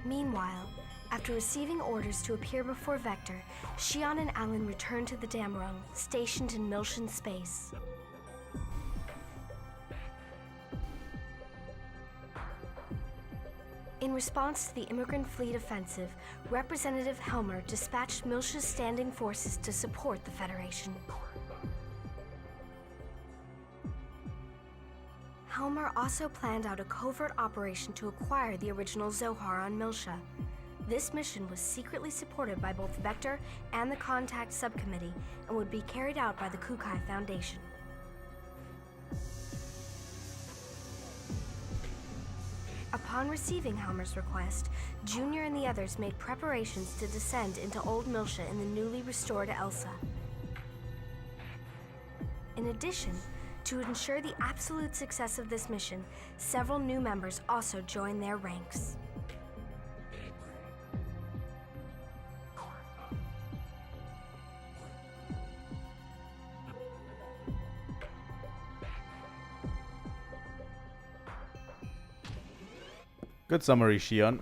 Meanwhile, after receiving orders to appear before Vector, Shion and Alan returned to the Damrung, stationed in Milshan space. In response to the immigrant fleet offensive, Representative Helmer dispatched Milsha's standing forces to support the Federation. Helmer also planned out a covert operation to acquire the original Zohar on Milsha. This mission was secretly supported by both Vector and the Contact Subcommittee and would be carried out by the Kukai Foundation. Upon receiving Helmer's request, Junior and the others made preparations to descend into Old Milsha in the newly restored Elsa. In addition, to ensure the absolute success of this mission, several new members also joined their ranks. Good summary, Shion.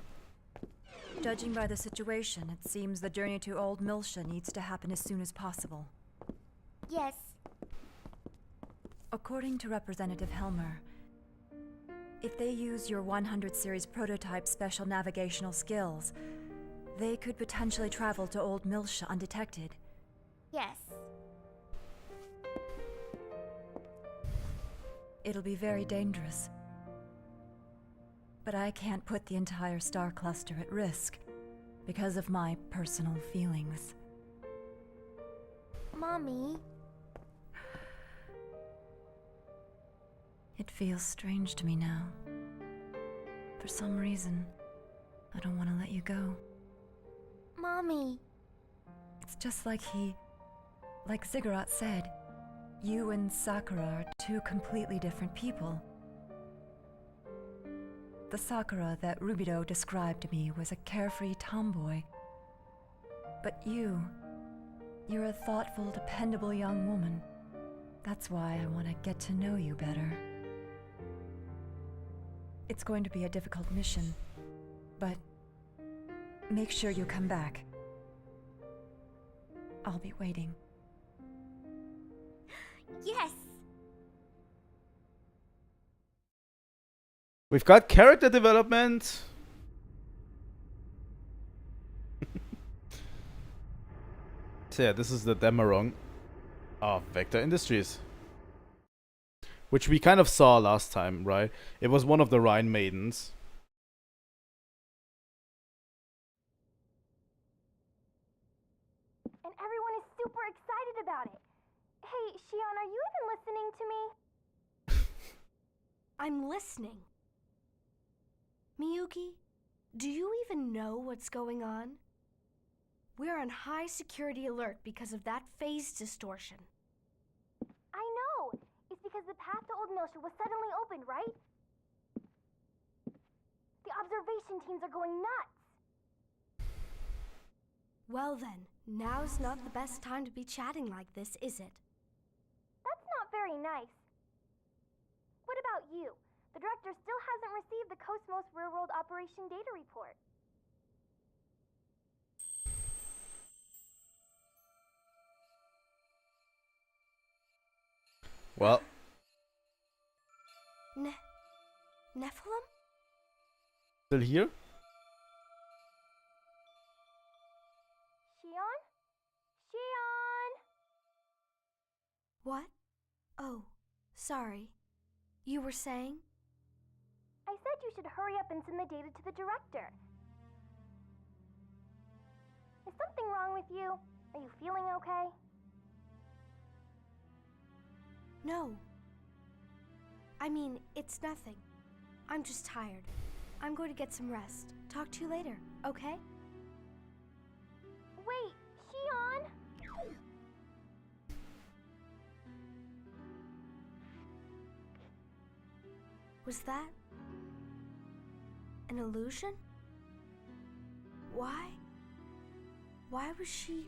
Judging by the situation, it seems the journey to Old Milsha needs to happen as soon as possible. Yes. According to Representative Helmer, if they use your 100 series prototype special navigational skills, they could potentially travel to Old Milsha undetected. Yes. It'll be very dangerous. But I can't put the entire star cluster at risk because of my personal feelings. Mommy. It feels strange to me now. For some reason, I don't want to let you go. Mommy. It's just like Ziggurat said. You and Sakura are two completely different people. The Sakura that Rubido described to me was a carefree tomboy. But you're a thoughtful, dependable young woman. That's why I want to get to know you better. It's going to be a difficult mission, but make sure you come back. I'll be waiting. Yes! We've got character development. So yeah, this is the Demerong of Vector Industries, which we kind of saw last time, right? It was one of the Rhine Maidens. And everyone is super excited about it. Hey, Shion, are you even listening to me? I'm listening. Miyuki, do you even know what's going on? We're on high security alert because of that phase distortion. I know! It's because the path to Old Milsha was suddenly opened, right? The observation teams are going nuts! Well then, now's not the best time to be chatting like this, is it? That's not very nice. What about you? The director still hasn't received the KOS-MOS real-world operation data report. Well, Nephilim? still here? Shion? Shion! What? Oh, sorry. You were saying? I said you should hurry up and send the data to the director. Is something wrong with you? Are you feeling okay? No. I mean, it's nothing. I'm just tired. I'm going to get some rest. Talk to you later, okay? Wait, Shion! Was that an illusion? Why? Why was she...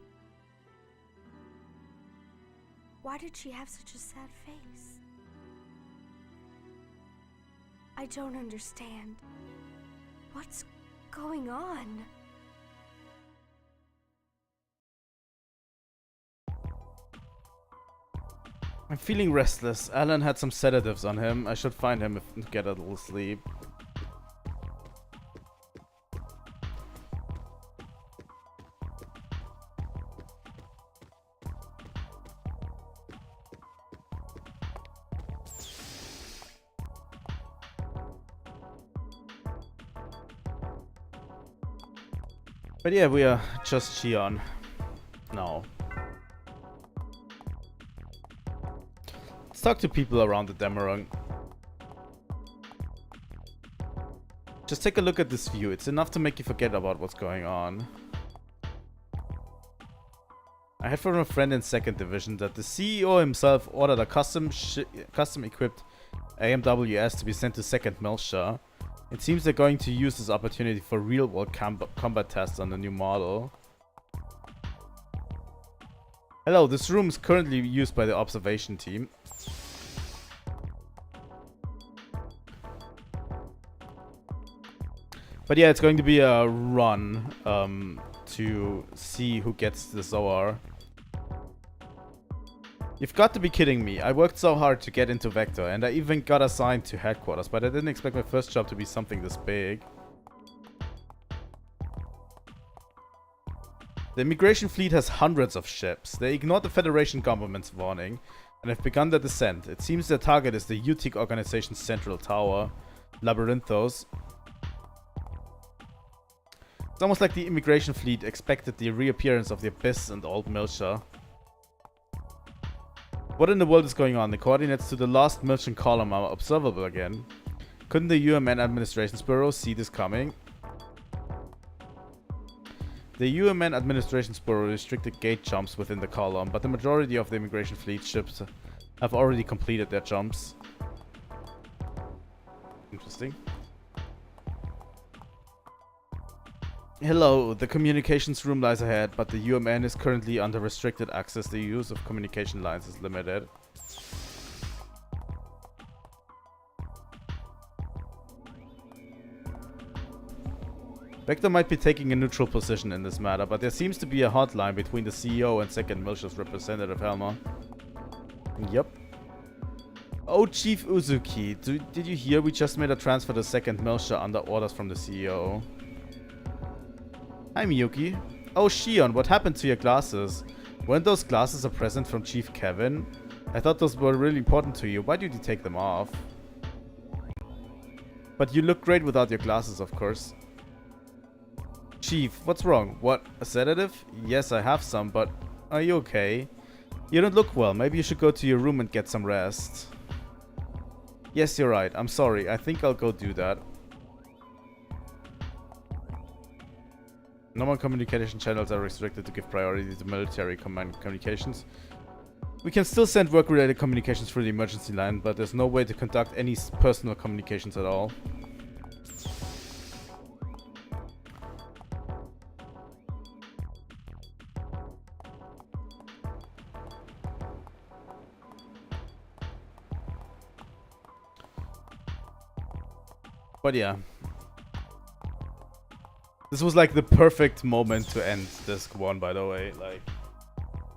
Why did she have such a sad face? I don't understand. What's going on? I'm feeling restless. Alan had some sedatives on him. I should find him and get a little sleep. But yeah, we are just Shion now. Let's talk to people around the Demerong. Just take a look at this view. It's enough to make you forget about what's going on. I heard from a friend in 2nd Division that the CEO himself ordered a custom-equipped AMWS to be sent to 2nd Milsha. It seems they're going to use this opportunity for real-world combat tests on the new model. Hello, this room is currently used by the observation team. But yeah, it's going to be a run to see who gets the Zoar. You've got to be kidding me. I worked so hard to get into Vector, and I even got assigned to headquarters, but I didn't expect my first job to be something this big. The immigration fleet has hundreds of ships. They ignored the Federation government's warning and have begun their descent. It seems their target is the UTIC organization's central tower, Labyrinthos. It's almost like the immigration fleet expected the reappearance of the Abyss and Old Milsha. What in the world is going on? The coordinates to the lost Milshan column are observable again. Couldn't the UMN Administrations Bureau see this coming? The UMN Administrations Bureau restricted gate jumps within the column, but the majority of the immigration fleet ships have already completed their jumps. Interesting. Hello, the communications room lies ahead, but the UMN is currently under restricted access. The use of communication lines is limited. Vector might be taking a neutral position in this matter, but there seems to be a hotline between the CEO and second Militia's representative, Helmer. Yep. Oh, Chief Uzuki, did you hear we just made a transfer to second Militia under orders from the CEO? Hi, Miyuki. Oh, Shion, what happened to your glasses? Weren't those glasses a present from Chief Kevin? I thought those were really important to you. Why did you take them off? But you look great without your glasses, of course. Chief, what's wrong? What, a sedative? Yes, I have some, but are you okay? You don't look well. Maybe you should go to your room and get some rest. Yes, you're right. I'm sorry. I think I'll go do that. Normal communication channels are restricted to give priority to military command communications. We can still send work-related communications through the emergency line, but there's no way to conduct any personal communications at all. But yeah. This was like the perfect moment to end disc 1, by the way. Like,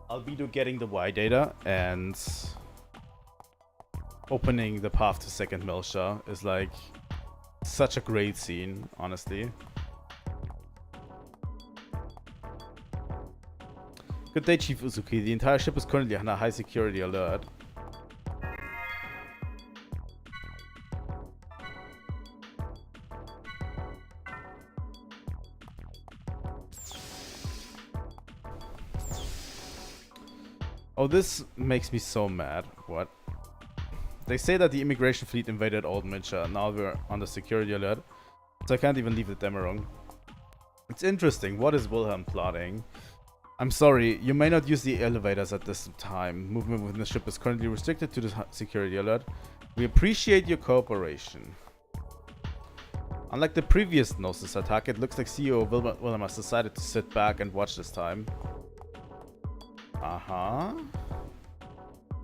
Albedo getting the Y data and opening the path to second Militia is like such a great scene, honestly. Good day, Chief Uzuki. The entire ship is currently on a high security alert. Oh, this makes me so mad. What? They say that the immigration fleet invaded Old Militia. Now we're under security alert, so I can't even leave the Demerung. It's interesting. What is Wilhelm plotting? I'm sorry, you may not use the elevators at this time. Movement within the ship is currently restricted to the security alert. We appreciate your cooperation. Unlike the previous Gnosis attack, it looks like CEO Wilhelm has decided to sit back and watch this time.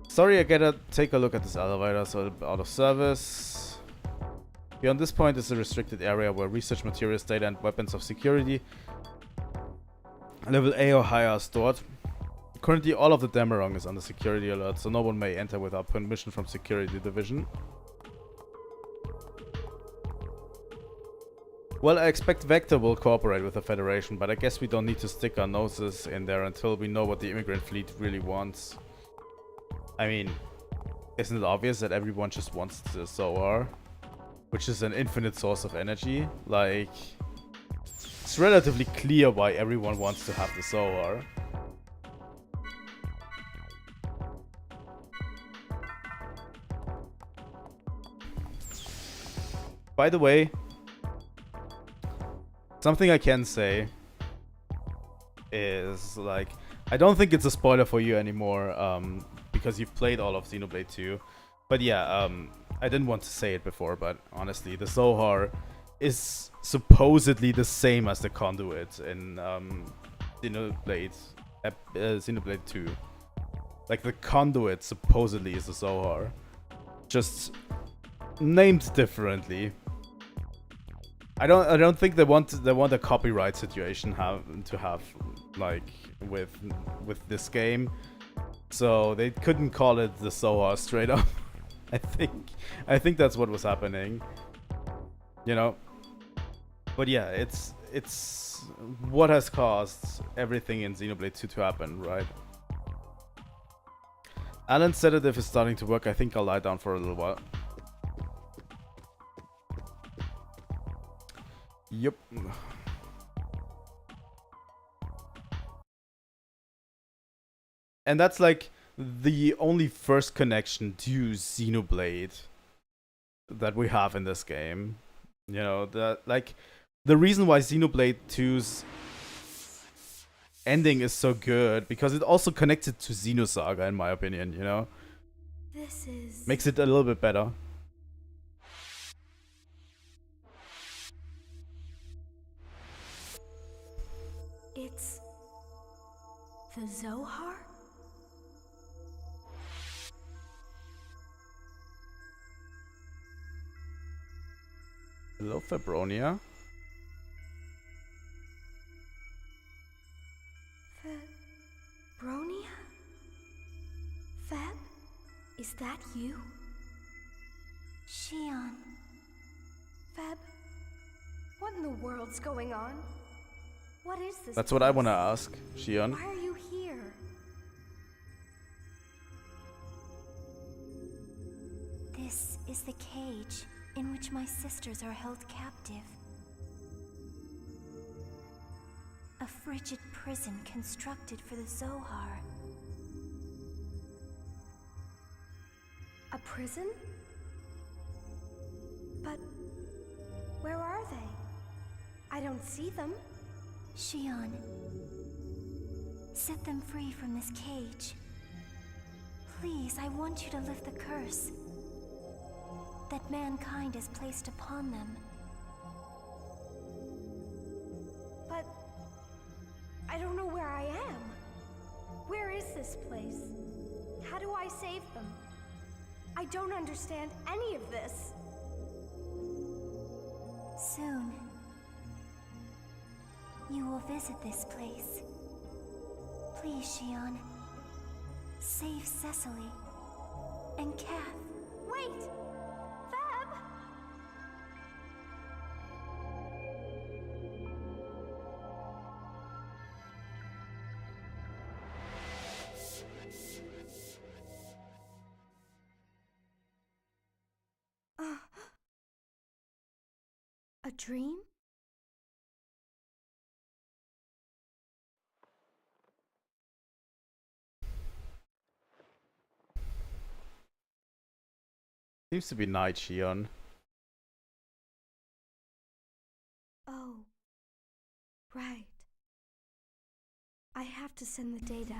Sorry, I gotta take a look at this elevator, so out of service. Beyond this point is a restricted area where research materials, data, and weapons of security level A or higher are stored. Currently, all of the Demerung is under security alert, so no one may enter without permission from Security Division. Well, I expect Vector will cooperate with the Federation, but I guess we don't need to stick our noses in there until we know what the immigrant fleet really wants. I mean, isn't it obvious that everyone just wants the Zohar? Which is an infinite source of energy? Like, it's relatively clear why everyone wants to have the Zohar. By the way, something I can say is, like, I don't think it's a spoiler for you anymore, because you've played all of Xenoblade 2. But yeah, I didn't want to say it before, but honestly, the Zohar is supposedly the same as the Conduit in Xenoblade 2. Like, the Conduit supposedly is the Zohar, just named differently. I don't think they want a copyright situation to have like with this game, so they couldn't call it the Zohar straight up. I think that's what was happening, you know. But yeah, it's what has caused everything in Xenoblade 2 to happen, right? Alan's sedative is starting to work. I think I'll lie down for a little while. Yep. And that's like the only first connection to Xenoblade that we have in this game. You know, the reason why Xenoblade 2's ending is so good, because it also connected to Xenosaga, in my opinion, you know? This is... Makes it a little bit better. It's... the Zohar? Hello, Fabronia. Fabronia? Fab? Is that you? Xion. Fab? What in the world's going on? What is this? That's what I want to ask, Xion. Why are you here? This is the cage in which my sisters are held captive. A frigid prison constructed for the Zohar. A prison? But where are they? I don't see them. Xion, set them free from this cage. Please, I want you to lift the curse that mankind has placed upon them. But I don't know where I am. Where is this place? How do I save them? I don't understand any of this. Soon, you will visit this place. Please, Xion, save Cecily and Kath. Wait! Fab! A dream? Seems to be night, Xion. Oh, right. I have to send the data.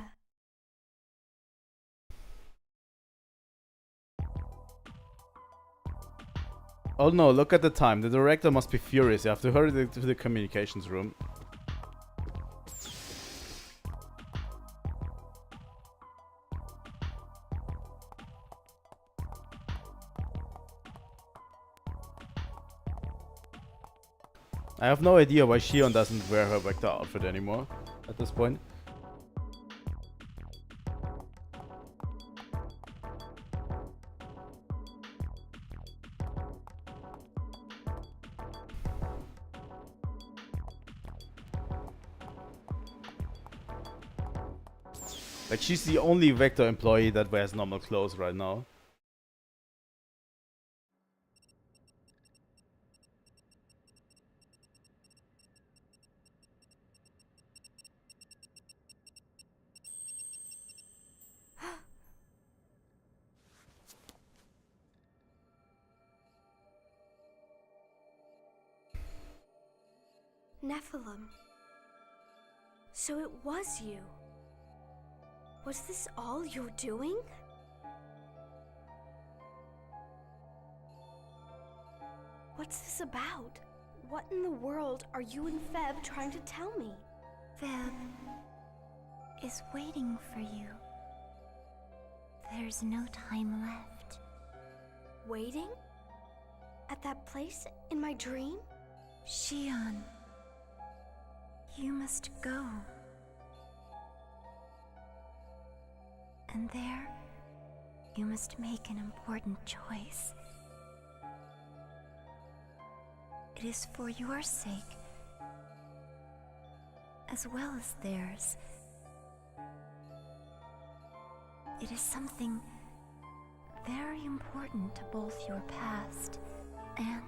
Oh no, look at the time. The director must be furious. You have to hurry to the communications room. I have no idea why Xion doesn't wear her Vector outfit anymore at this point. Like, she's the only Vector employee that wears normal clothes right now. Nephilim. So it was you. Was this all you're doing? What's this about? What in the world are you and Feb trying to tell me? Feb is waiting for you. There's no time left. Waiting? At that place in my dream? Xion, you must go. And there, you must make an important choice. It is for your sake, as well as theirs. It is something very important to both your past and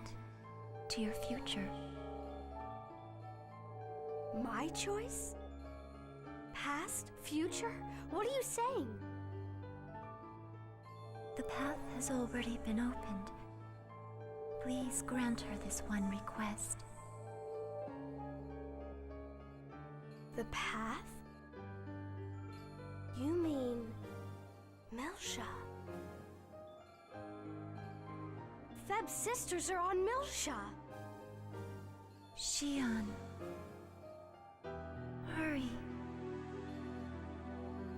to your future. My choice? Past? Future? What are you saying? The path has already been opened. Please grant her this one request. The path? You mean... Milsha? Feb's sisters are on Milsha. Xion. Hurry.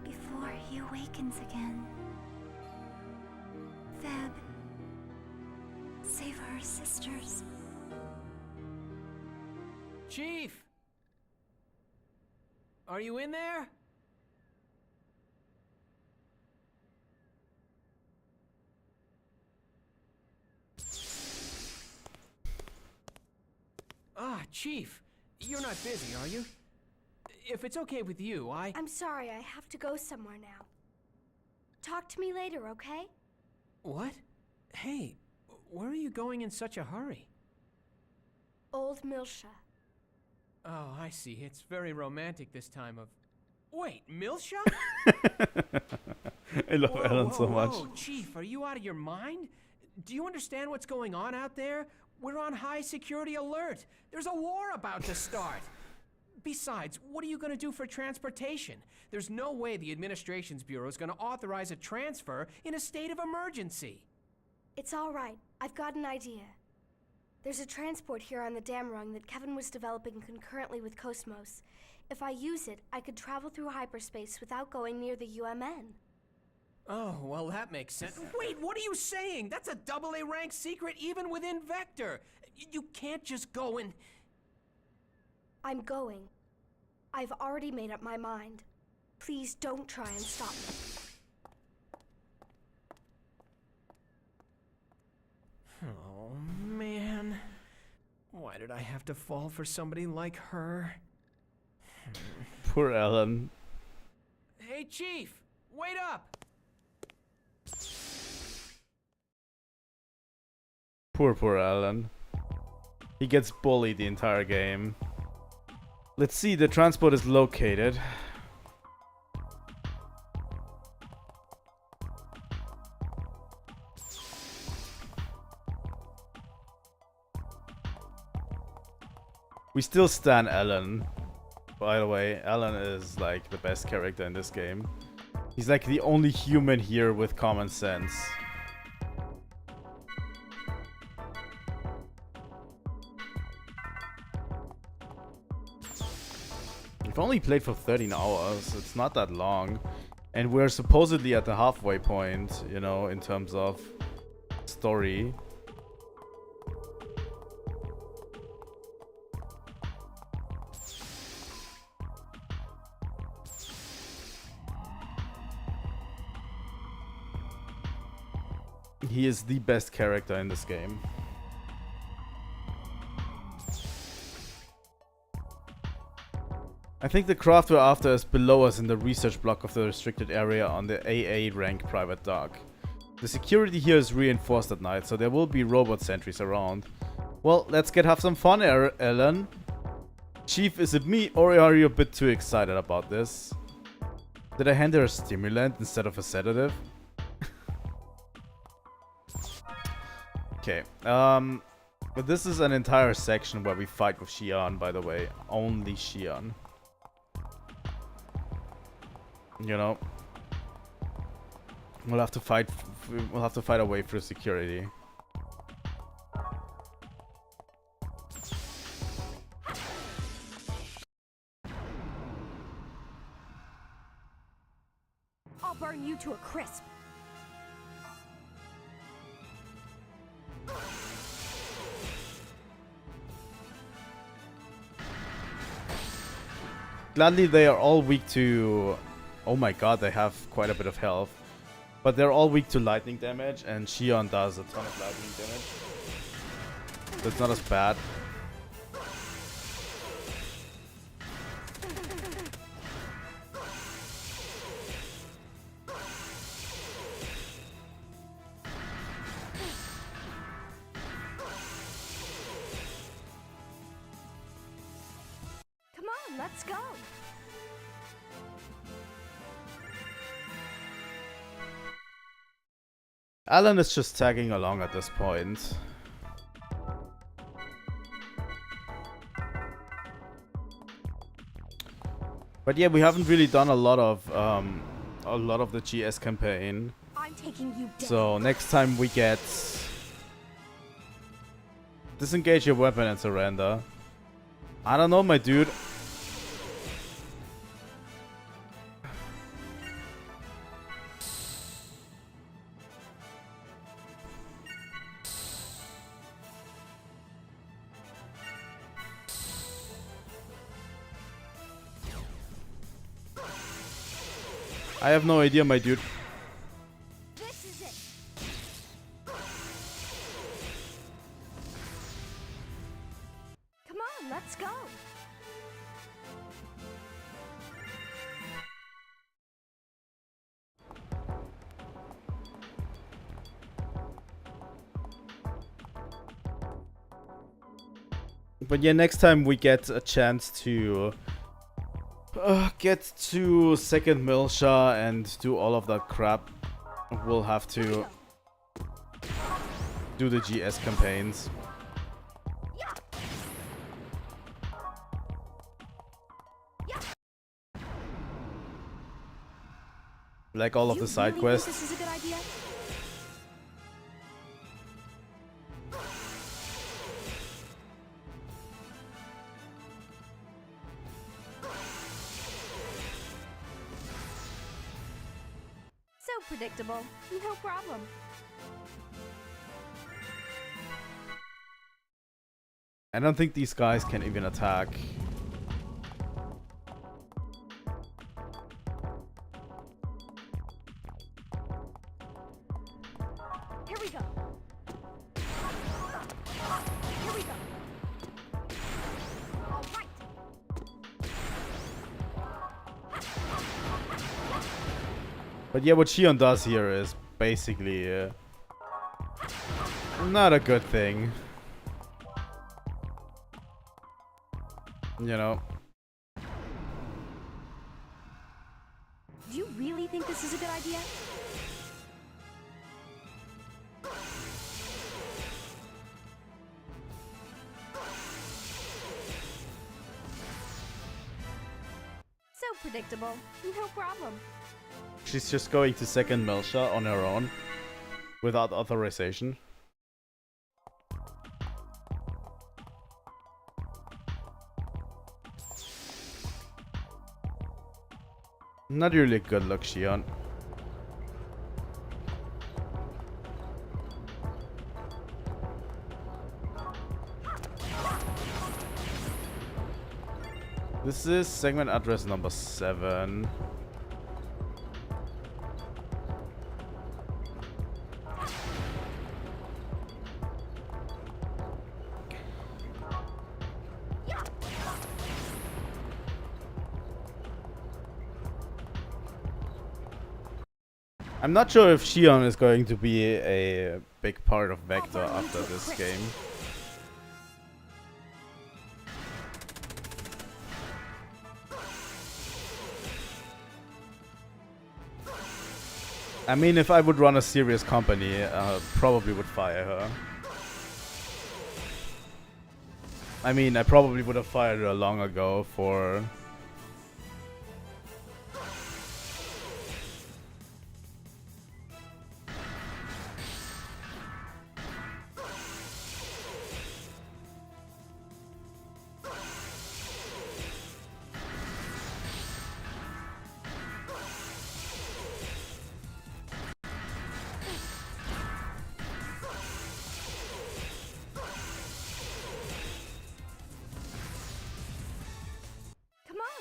Before he awakens again. Feb. Save our sisters. Chief! Are you in there? Ah, Chief, you're not busy, are you? If it's okay with you, I'm sorry, I have to go somewhere now. Talk to me later, okay? What? Hey, where are you going in such a hurry? Old Milsha. Oh, I see. It's very romantic this time of... Wait, Milsha? I love Alan so much. Whoa, Chief, are you out of your mind? Do you understand what's going on out there? We're on high security alert. There's a war about to start. Besides, what are you going to do for transportation? There's no way the Administration's Bureau is going to authorize a transfer in a state of emergency. It's all right. I've got an idea. There's a transport here on the dam rung that Kevin was developing concurrently with KOS-MOS. If I use it, I could travel through hyperspace without going near the UMN. Oh, well, that makes sense. Wait, what are you saying? That's a AA rank secret even within Vector. You can't just go and... I'm going. I've already made up my mind. Please don't try and stop me. Oh, man. Why did I have to fall for somebody like her? Poor Alan. Hey, Chief! Wait up! Poor Alan. He gets bullied the entire game. Let's see, the transport is located. We still stan Alan. By the way, Alan is like the best character in this game. He's like the only human here with common sense. We've only played for 13 hours. It's not that long. And we're supposedly at the halfway point, you know, in terms of story. He is the best character in this game. I think the craft we're after is below us in the research block of the restricted area on the AA rank private dock. The security here is reinforced at night, so there will be robot sentries around. Well, let's have some fun, Ellen. Chief, is it me, or are you a bit too excited about this? Did I hand her a stimulant instead of a sedative? Okay, but this is an entire section where we fight with Xion, by the way. Only Xion. You know, we'll have to fight our way through security. I'll burn you to a crisp. Gladly, they are all weak to... Oh my god, they have quite a bit of health. But they're all weak to lightning damage, and Xion does a ton of lightning damage. So it's not as bad. Come on, let's go. Alan is just tagging along at this point. But yeah, we haven't really done a lot of the GS campaign. I'm taking you down. So next time we get Disengage your weapon and surrender. I don't know, my dude. I have no idea, my dude. This is it. Come on, let's go. But yeah, next time we get a chance to get to second Milsha and do all of that crap, we'll have to do the GS campaigns. Like all of the side quests. This is a good idea? So predictable. No problem. I don't think these guys can even attack. Here we go. Here we go. All right. But yeah, what Shion does here is basically not a good thing. You know. Do you really think this is a good idea? So predictable. No problem. She's just going to second Milsha on her own without authorization. Not really good luck, Shion. This is segment address number 7. I'm not sure if Shion is going to be a big part of Vector after this game. I mean, if I would run a serious company, probably would fire her. I mean, I probably would have fired her long ago for...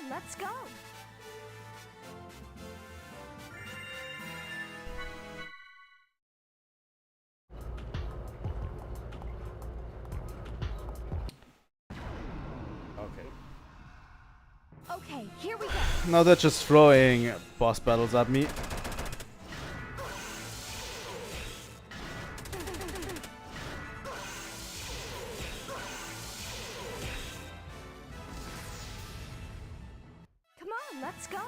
Let's go. Okay, here we go. Now they're just throwing boss battles at me. Let's go.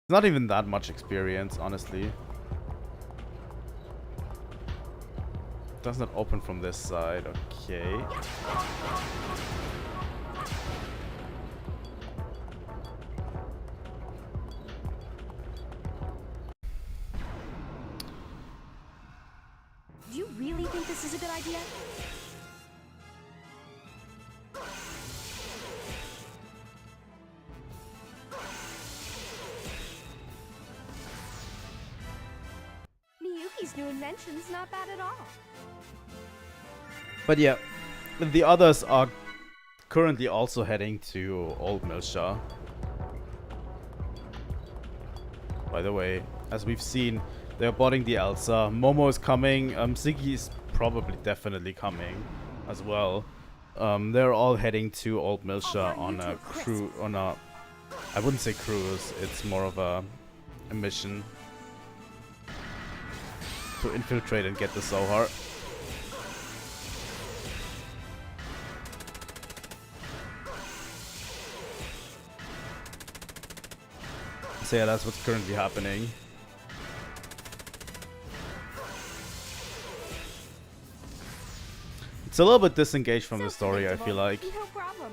Not even that much experience, honestly. Does not open from this side. Okay. this is a good idea? Miyuki's new invention's not bad at all. But yeah, the others are currently also heading to Old Milsha. By the way, as we've seen, they're boarding the Elsa. Momo is coming. Ziggy is probably definitely coming as well. They're all heading to Old Milsha on a crew, I wouldn't say cruise, it's more of a mission to infiltrate and get the Zohar. So yeah, that's what's currently happening. It's a little bit disengaged from the story, I feel like. No problem.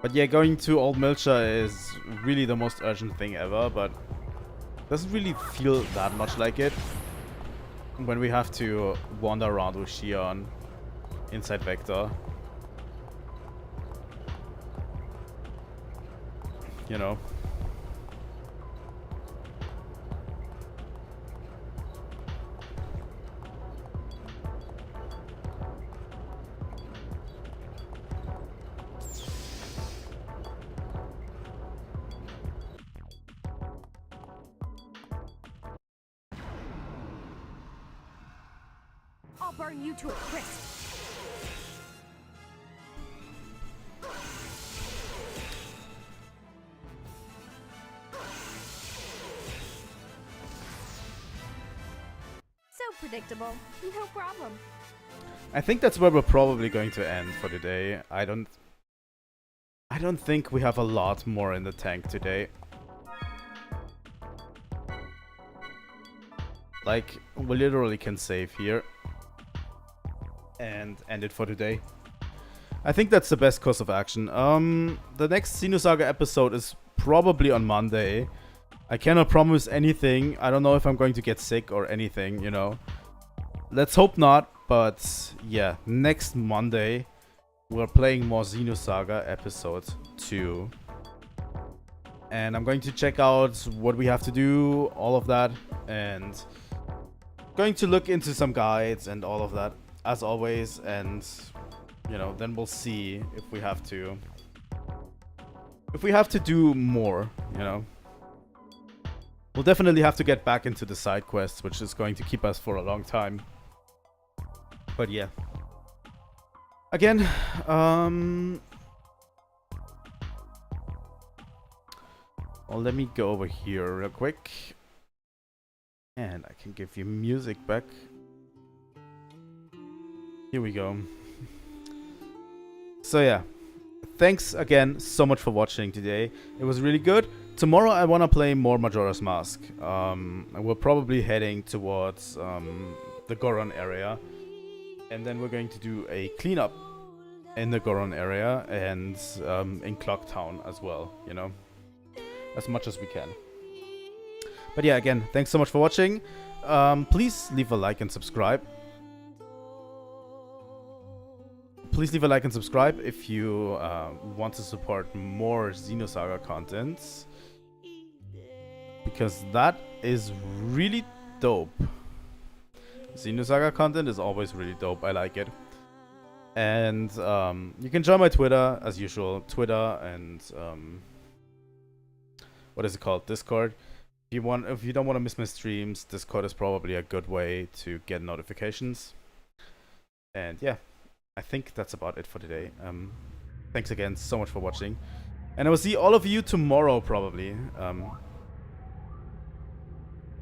But yeah, going to Old Milsha is really the most urgent thing ever, but doesn't really feel that much like it when we have to wander around with Shion inside Vector. You know. I'll burn you to a crisp. So predictable. No problem. I think that's where we're probably going to end for today. I don't think we have a lot more in the tank today. Like, we literally can save here and end it for today. I think that's the best course of action. The next Xenosaga episode is probably on Monday. I cannot promise anything. I don't know if I'm going to get sick or anything, you know. Let's hope not, but yeah, next Monday we're playing more Xenosaga episode 2. And I'm going to check out what we have to do, all of that, and going to look into some guides and all of that, as always, and you know, then we'll see if we have to do more, you know. We'll definitely have to get back into the side quests, which is going to keep us for a long time. But yeah. Again, well, let me go over here real quick. And I can give you music back. Here we go. So yeah, thanks again so much for watching today. It was really good. Tomorrow I want to play more Majora's Mask. And we're probably heading towards the Goron area. And then we're going to do a cleanup in the Goron area and in Clocktown as well, you know, as much as we can. But yeah, again, thanks so much for watching. Please leave a like and subscribe. Please leave a like and subscribe if you want to support more Xenosaga content, because that is really dope. Xenosaga content is always really dope. I like it. And you can join my Twitter as usual. Twitter and what is it called? Discord. If you don't want to miss my streams, Discord is probably a good way to get notifications. And yeah, I think that's about it for today. Thanks again so much for watching, and I will see all of you tomorrow probably.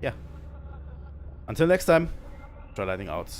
Yeah. Until next time, Trilightning out.